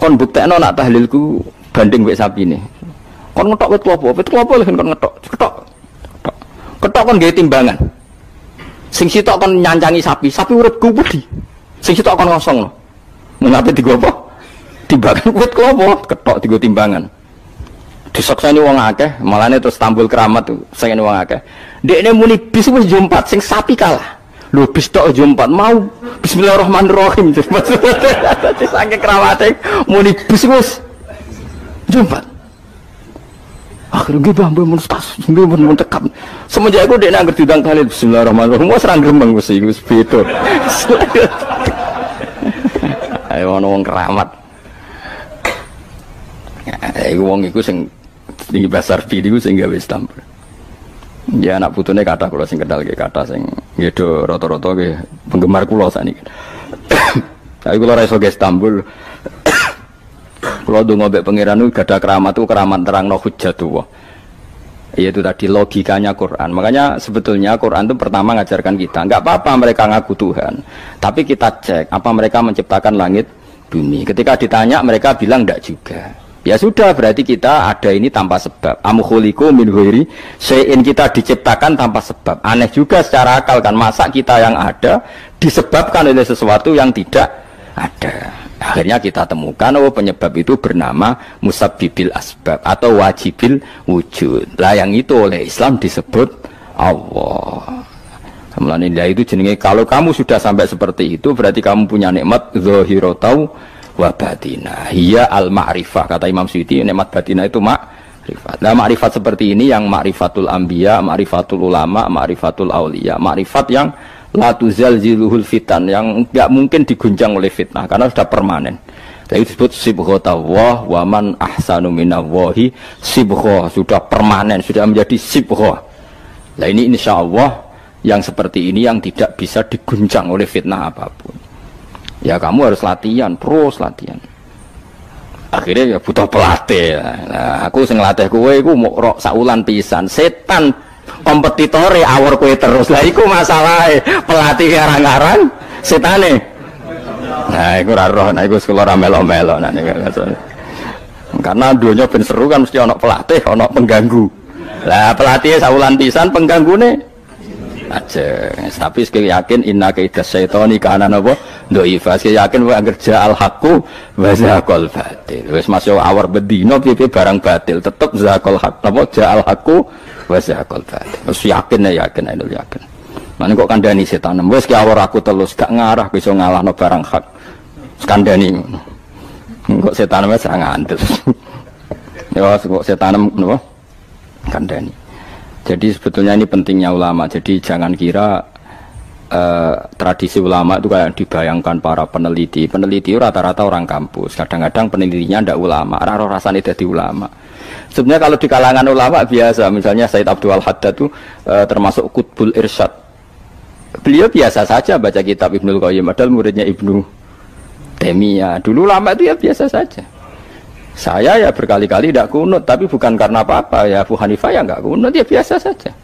Kon buktekno nak tahlilku banding wek sapi ini. Kon ngetok wit klopo lho kon ngetok. Ketok kon gawe timbangan. Sing sitok kon nyancangi sapi urip gubedi. Sing sitok kon ngosongno. Mengape digo apa? Timbangan wit klopo, ketok digo timbangan. Disaksani wong akeh, malane terus tampil keramat tuh, sing wong akeh. Dekne muni bis wis jumpat sing sapi kalah. Lho bis tok jumpat mau bismillahirrahmanirrahim. Dadi saking keramate muni bis wis jumpat. Akhirnya mbah mun tas, mun tekap. Semenjak iku dekne anggere diundang kali bismillahirrahmanirrahim wis ra gremeng wis iku wis beda. Ayo ono wong keramat. Ya iku wong iku sing tinggi besar video sing gawe Istanbul. Ya anak putune kathah kula sing kenal nggih kathah sing nggih do rata-rata nggih penggemar kula sakniki. Tapi kula ra iso ke Istanbul. Kula ndonga mbek pangeran niku gadah keramat itu keramat terangno hujjatullah. Yaitu tadi logikanya Quran. Makanya sebetulnya Quran itu pertama ngajarkan kita, enggak apa-apa mereka ngaku Tuhan. Tapi kita cek apa mereka menciptakan langit bumi. Ketika ditanya mereka bilang enggak juga. Ya sudah, berarti kita ada ini tanpa sebab. Am khuliqu min ghairi syai'in, kita diciptakan tanpa sebab. Aneh juga secara akal kan, masa kita yang ada disebabkan oleh sesuatu yang tidak ada. Akhirnya kita temukan penyebab itu bernama musabbibil asbab atau wajibil wujud. Lah yang itu oleh Islam disebut Allah. Mulane itu jenenge kalau kamu sudah sampai seperti itu berarti kamu punya nikmat zahiratau wa batinah. Hiya al-ma'rifah, kata Imam Suyuti, nikmat batinah itu ma'rifat. Nah, ma'rifat seperti ini yang ma'rifatul anbiya, ma'rifatul ulama, ma'rifatul auliya, ma'rifat yang la tuzalziluhul fitan, yang enggak mungkin diguncang oleh fitnah karena sudah permanen. Nah, itu disebut sibghatullah wa man ahsanu minallahi sibghah, sudah permanen, sudah menjadi sibghah. Nah, ini insyaallah yang seperti ini yang tidak bisa diguncang oleh fitnah apapun. Ya kamu harus latihan, terus latihan. Akhirnya ya butuh pelatih. Nah, aku sing latih kowe iku mau rok saulan pisan. Setan kompetitore awor kowe terus. Lah iku masalahe. Pelatih arang-arang setane. Nah, iku ora roh, nah iku sekolah ra melo-melo nah niku. Karena dunia ben seru kan mesti ana pelatih, ana pengganggu. Lah pelatih saulan pisan penggangune aja. Tapi sekali yakin inna kaidas syaitani kana napa dhaifa. Sekali yakin wa kerja al haqqu wa zaqal batil. Wis masuk awar bedino piye barang batil tetep zaqal haqq napa ja al haqqu wa zaqal batil. Wis yakin ainul yakin. Lan kok kandhani setan wis ki awar aku telus gak ngarah bisa ngalahno barang hak. Kandhani ngono. Kok setan wis ngantes. Ya kok setan napa kandhani. Jadi sebetulnya ini pentingnya ulama. Jadi jangan kira tradisi ulama itu kayak dibayangkan para peneliti. Peneliti rata-rata orang kampus. Kadang-kadang penelitinya ndak ulama. Raro rasanya jadi ulama. Sebenarnya kalau di kalangan ulama biasa, misalnya Said Abdul Haddad itu termasuk Qutbul Irsyad. Beliau biasa saja baca kitab Ibnul Qayyim, padahal muridnya Ibnu Taimiyah. Dulu lama itu ya biasa saja. Saya ya berkali-kali tidak kunut, tapi bukan karena apa-apa. Ya Abu Hanifah ya nggak kunut, ya biasa saja.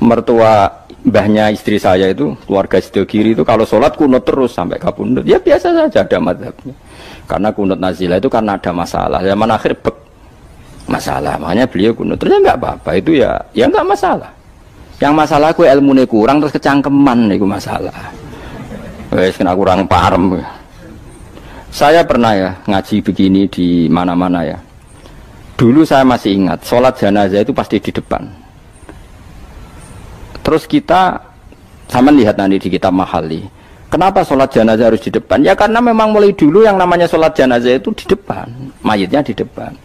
Mertua mbahnya istri saya itu, keluarga Sidogiri itu kalau sholat kunut terus sampai kabundut. Ya biasa saja ada mazhabnya. Karena kunut nazilah itu karena ada masalah. Zaman akhir masalah, makanya beliau kunut. Terus nggak apa-apa, itu ya nggak masalah. Yang masalah aku ilmunya kurang terus kecangkeman itu masalah. Wes kena kurang paham. Saya pernah ya ngaji begini di mana-mana ya. Dulu saya masih ingat sholat jenazah itu pasti di depan. Terus kita sama lihat nanti di kitab Mahali. Kenapa sholat jenazah harus di depan? Ya karena memang mulai dulu yang namanya sholat jenazah itu di depan, mayitnya di depan.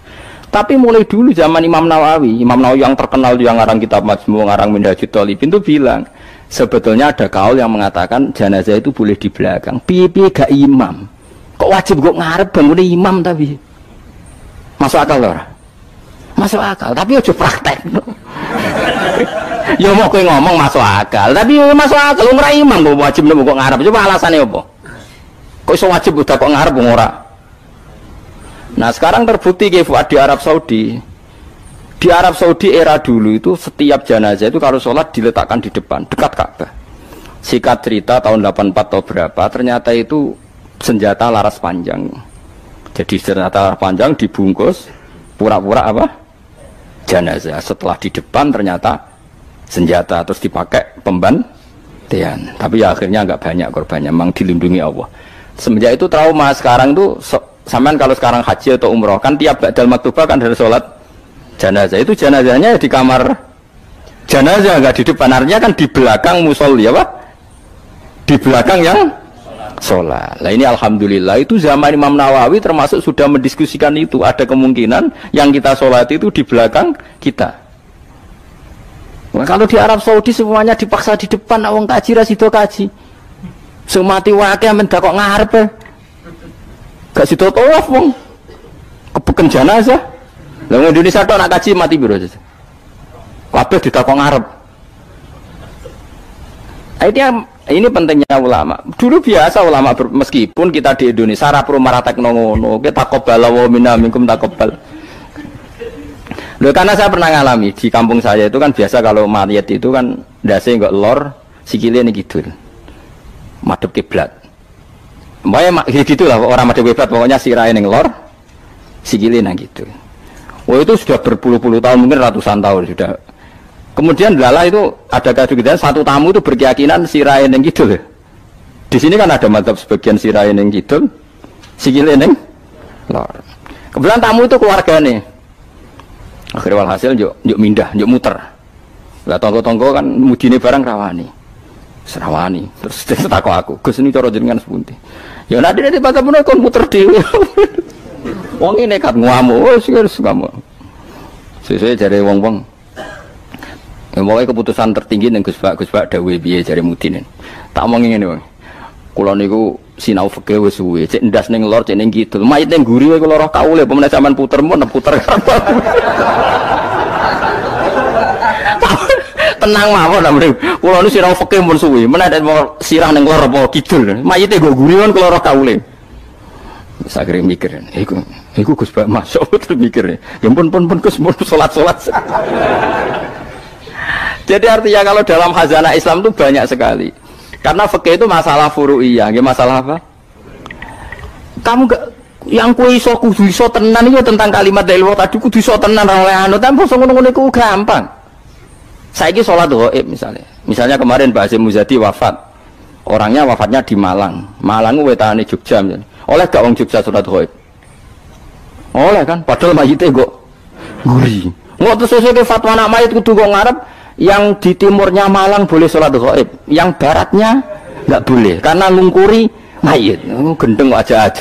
Tapi mulai dulu zaman Imam Nawawi yang terkenal yang ngarang kitab Majmu', ngarang Minhajul Thalibin itu bilang sebetulnya ada kaul yang mengatakan jenazah itu boleh di belakang. Piye-piye gak imam. Kok wajib kok ngarep bangunnya imam tapi masuk akal loh. Masuk akal, tapi aja praktek. Ya mau kowe ngomong masuk akal, tapi masuk akal ora imam kok wajib nemu kok ngarep. Coba alasannya apa? Kok iso wajib udah kok ngarep ora? Nah, sekarang terbukti Fuad di Arab Saudi. Di Arab Saudi era dulu itu setiap jenazah itu kalau sholat diletakkan di depan, dekat Ka'bah. Singkat cerita tahun 84 atau berapa, ternyata itu senjata laras panjang. Jadi senjata laras panjang dibungkus pura-pura apa? Jenazah. Setelah di depan ternyata senjata, terus dipakai pembantian. Tapi ya akhirnya nggak banyak korbannya, memang dilindungi Allah. Semenjak itu trauma. Sekarang tuh sampean kalau sekarang haji atau umroh kan tiap ba'dal maktubah kan ada sholat jenazah. Itu jenazahnya di kamar jenazah, nggak di depan. Artinya kan di belakang musolli apa? Di belakang yang sholat. Nah ini alhamdulillah itu zaman Imam Nawawi termasuk sudah mendiskusikan itu. Ada kemungkinan yang kita sholat itu di belakang kita. Nah, kalau di Arab Saudi semuanya dipaksa di depan, awang kaji rasido kaji. Semati wakil mendak kok ngarep. Gak sido tawaf wong. Kebeken jenazah. Lah wong Indonesia tok nak kaji mati piro aja. Kabeh ditakok ngarep. Ini pentingnya ulama. Dulu biasa ulama meskipun kita di Indonesia ra prumara tekno ngono, kita takobal wa minna minkum takobal. Loh, karena saya pernah ngalami di kampung saya itu kan biasa kalau mayat itu kan ndase enggak lor, sikile ning kidul. Madhep kiblat. Mbak gitulah orang madhep kiblat, pokoknya sirahe ning lor, sikile nang gitu. Oh itu sudah berpuluh-puluh tahun, mungkin ratusan tahun sudah. Kemudian lala itu ada kejadian satu tamu itu berkeyakinan sirahe ning kidul. Di sini kan ada madhab sebagian sirahe ning kidul, sikile ning lor. Kebetulan tamu itu keluargane. Akhirnya walhasil yuk mindah, yuk muter. Lah tonggo-tonggo kan mudine barang rawani. Serawani. Terus takok aku, Gus ini cara jenengan sepunti. Ya nanti pada bener kon muter dhewe. Wong ini nekat ngamuk, wis ngamuk. Sesuai jare wong-wong. Ya pokoke keputusan tertinggi ning Gus Pak dawuhe piye jare mudine. Tak omongi ngene wae. Kula niku sinau fikih wis suwe, cek ndas ning lor, cek ning kidul. Mayit ning guri wae kula roh kaule, pemene sampean puter mun puter. Tenang mawon ta mrene. Kula niku sinau fikih mun suwe, menawa sirah ning lor apa kidul. Mayite nggo guri mun kula roh kaule. Sakire mikir, iku Gus Pak masuk terus mikir. Ya pun Gus mun salat-salat. Jadi artinya kalau dalam khazanah Islam itu banyak sekali. Karena fikih itu masalah furu'iyah, ya masalah apa? Kamu gak yang kuwi iso kudu iso tenan itu tentang kalimat dari Allah tadi kudu iso tenan oleh anu, tapi ngono-ngono iku gampang. Saiki salat ghaib misalnya. Misalnya kemarin Mbak Hasyim Muzadi wafat. Orangnya wafatnya di Malang. Malang wetane Jogja misalnya. Oleh gak wong Jogja salat ghaib? Oleh kan, padahal mayite kok guri. Ngok terus sesuk fatwa anak mayit kudu kok ngarep. Yang di timurnya Malang boleh sholat ghaib, yang baratnya nggak boleh karena lungkuri mayit. Gendeng aja.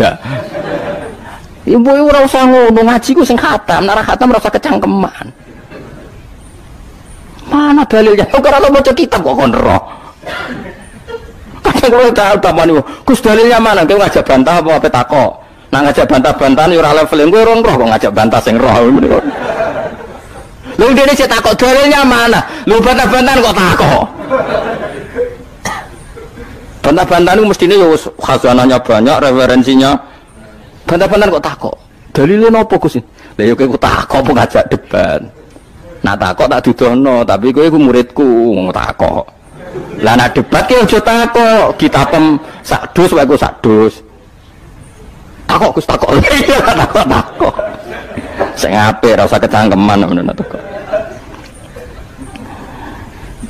Ibu ora usah ngono, ngaji ku sing khatam, nek khatam ora usah kecangkeman. Mana dalilnya? Kok ora maca kitab kok kon ro. Kadang kula tak tamani, Gus dalilnya mana? Kowe ngajak bantah apa takok? Nah ngajak bantah-bantahan ya ora level kowe ora roh kok ngajak bantah sing roh. Lho dene sik takok dalilnya mana? Lho bantah-bantahan kok takok. Bantah-bantahan itu mestinya ya khazanahnya banyak, referensinya. Bantah-bantahan kok takok. Dalilnya nopo Gus? Lah ya kowe takok apa ngajak debat. Nah takok tak dudono, tapi kowe iku muridku ngomong takok. Lah nek debat ki aja takok, kitabem sak dus wae ku sak dus. Takok Gus takok. Takok. Sing apik ora usah kecangkeman ngono takok.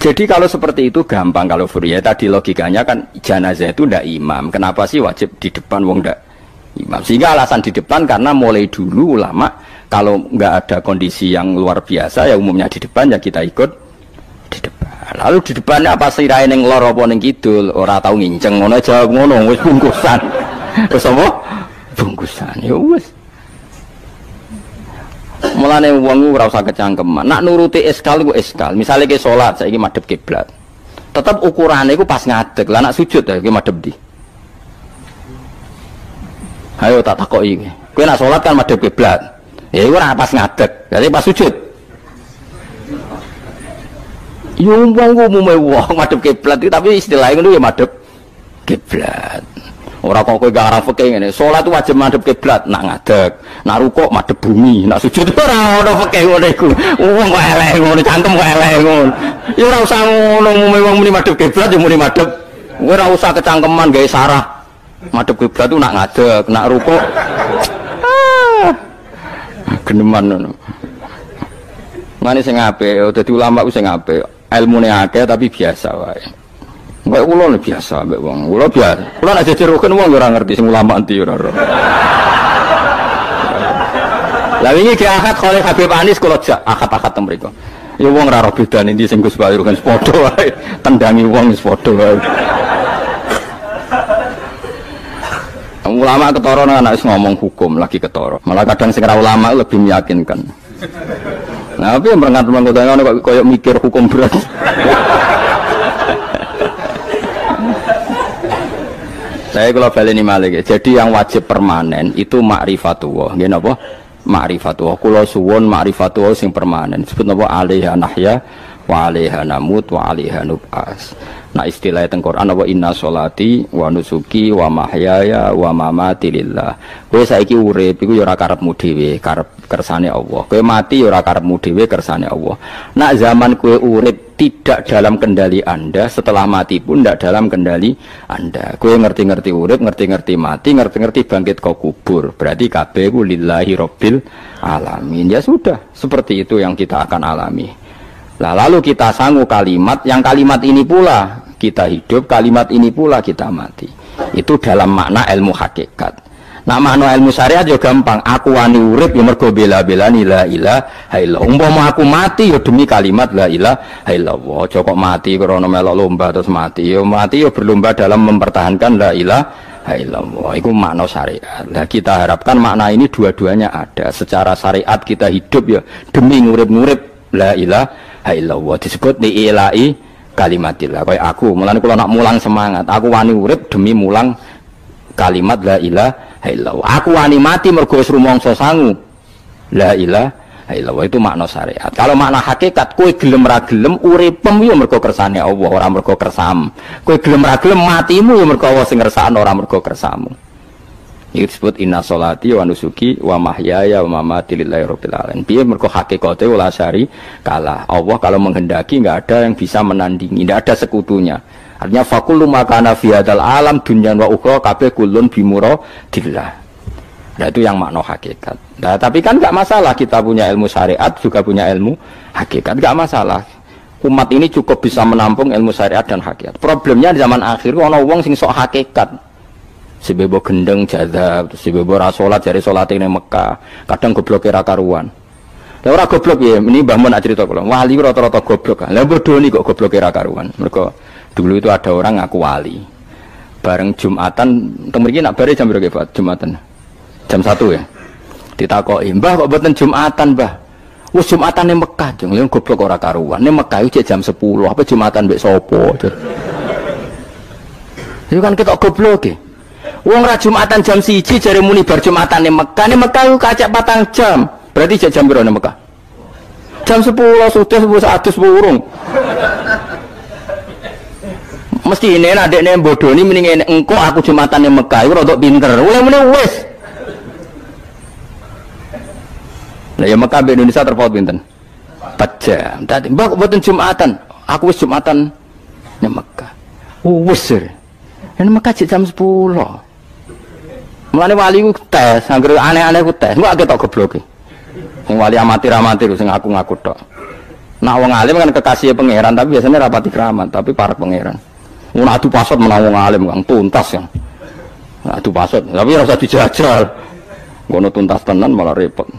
Jadi kalau seperti itu gampang kalau Furya tadi logikanya kan jenazah itu ndak imam. Kenapa sih wajib di depan wong ndak imam? Sehingga alasan di depan karena mulai dulu ulama kalau nggak ada kondisi yang luar biasa ya umumnya di depan ya kita ikut di depan. Lalu di depannya apa sirahe ning lor apa ning kidul ora tau nginceng ngono jawab ngono wis bungkusan. Wis apa? Bungkusan. Ya wis. Mulane wong ora usah kecangkeman. Nak nuruti eskal ku eskal. Misale ke salat saiki madhep kiblat. Tetep ukurane iku pas ngadeg. Lah nak sujud ya iki madhep ndi? Ayo tak takoki iki. Kowe nak salat kan madhep kiblat. Ya iku ora pas ngadeg. Jadi pas sujud. Yo wong umume wong madhep kiblat tapi istilahnya ngono ya madhep kiblat. Ora kok kowe gak arah fikih ngene. Salat wajib madhep kiblat, nak ngadeg, nak rukuk madhep bumi, nak sujud ora ono fikih ngono iku. Wong kok elek ngono, cangkem kok elek ngono. Ya ora usah ngono umume wong muni madhep kiblat ya muni madhep. Ora usah kecangkeman gawe sarah. Madhep kiblat itu nak ngadeg, nak rukuk. Geneman ngono. Mane sing apik, dadi ulama ku sing apik. Ilmune akeh tapi biasa wae. Mbak ulo biasa, mbak wong. Ulo biasa. Ulo nak jejeroken wong ora ngerti sing ulama anti ora. Lah wingi ki akad Khalil Habib Anis kula jak akad-akad teng mriku. Ya wong ora ro bedane ndi sing Gus Bayu kan padha wae. Tendangi wong wis padha wae. Ulama ketara nek wis ngomong hukum lagi ketara. Malah kadang sing ora ulama lebih meyakinkan. Nah, tapi yang berangkat mengkotakan kok koyok mikir hukum berat. Saya kalau baleni malih. Jadi yang wajib permanen itu ma'rifatullah. Nggih napa? Ma'rifatullah. Kula suwun ma'rifatullah sing permanen. Disebut napa? Alaiha nahya wa alaiha namut wa alaiha nub'as. Nah istilah teng Quran apa inna sholati wa nusuki wa mahyaya wa mamati lillah. Kowe saiki urip iku ya ora karepmu dhewe, karep kersane Allah. Kowe mati ya ora karepmu dhewe, kersane Allah. Nak zaman kowe urip tidak dalam kendali Anda, setelah mati pun tidak dalam kendali Anda. Kowe ngerti-ngerti urip, ngerti-ngerti mati, ngerti-ngerti bangkit ke kubur. Berarti kabeh ku lillahi rabbil alamin. Ya sudah, seperti itu yang kita akan alami. Nah, lalu kita sanggup kalimat, yang kalimat ini pula kita hidup, kalimat ini pula kita mati. Itu dalam makna ilmu hakikat. Nah, makna ilmu syariat juga gampang. Aku wani urip ya mergo bela-belani la ilaha illallah. Umpama aku mati ya demi kalimat la ilaha illallah. Aja kok mati krana melok lomba terus mati. Ya mati ya berlomba dalam mempertahankan la ilaha illallah. Itu makna syariat. Nah, kita harapkan makna ini dua-duanya ada. Secara syariat kita hidup ya demi ngurip-ngurip la ilaha illallah, disebut diilai kalimatillah. Kayak aku mulane kula nak mulang semangat, aku wani urip demi mulang kalimat la ilaha illallah. Aku wani mati mergo wis rumangsa sangu la ilaha illallah. Itu makna syariat. Kalau makna hakikat, kowe gelem ra gelem uripem yo mergo kersane Allah, ora mergo kersam. Kowe gelem ra gelem matimu yo mergo Allah sing ngersakno, ora mergo kersamu. Itu disebut inna sholati wa nusuki wa mahyaya wa mamati lillahi rabbil alamin. Piye mergo hakikate wala syari kalah. Allah kalau menghendaki enggak ada yang bisa menandingi, enggak ada sekutunya. Artinya fakullu makana fi hadzal alam dunyan wa ukhra kabeh kullun bimuradillah. Nah, itu yang makna hakikat. Nah, tapi kan enggak masalah kita punya ilmu syariat juga punya ilmu hakikat, enggak masalah. Umat ini cukup bisa menampung ilmu syariat dan hakikat. Problemnya di zaman akhir ana wong sing sok hakikat. Si bebo gendeng jadab, si bebo rasolat dari solat ini Mekah, kadang goblok kira karuan. Lah ora goblok ya, ini Mbah Mun cerita kula. Wali rata-rata goblok. Lah bodoh nih kok goblok kira karuan. Mereka dulu itu ada orang ngaku wali. Bareng Jumatan, teng mriki nak bare jam berapa Pak? Jumatan. Jam 1 ya. Ditakoki, "Mbah kok mboten Jumatan, Mbah?" Wis Jumatan ning Mekah, jeng lha goblok ora karuan. Ning Mekah iki jam 10, apa Jumatan mbek sapa? Itu kan ketok goblok e. Wong ra Jumatan jam 1 jare muni bar Jumatan ning Mekah. Ning Mekah ku kacek 4 jam. Berarti jam piro ning Mekah? jam 10 sudah 100 burung. Mesti ini adekne bodoni mending engko aku Jumatan ning Mekah iku rada pinter. Mulai-mulai wis. Lah ya Mekah be Indonesia terpaut pinten? 4 jam. Dadi mbak mboten Jumatan. Aku wis Jumatan ning Mekah. Wis. Ning Mekah jam 10. Mulane wali ku tes, anggere aneh-aneh ku tes. Engko ketok gobloke. Sing wali amatir-amatir sing ngaku-ngaku tok. Nah wong alim kan kekasih pangeran tapi biasanya rapati keramat, tapi para pangeran. Wong adu pasot menang wong alim kang tuntas kan. Adu pasot, tapi ora usah dijajal. Ngono tuntas tenan malah repot.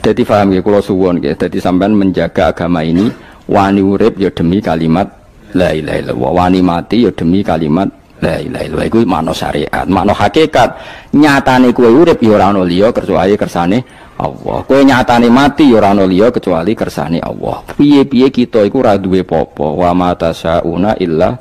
Jadi paham ya kula suwun nggih. Dadi sampean menjaga agama ini wani urip ya demi kalimat la ilaha illallah, wani mati ya demi kalimat la ilaha illallah. Iku makna syariat, makna hakikat. Nyatane kowe urip ya ora ana liya kecuali kersane Allah. Kowe nyatane mati ya ora ana liya kecuali kersane Allah. Piye-piye kita iku ora duwe apa-apa. Wa ma tasyauna illa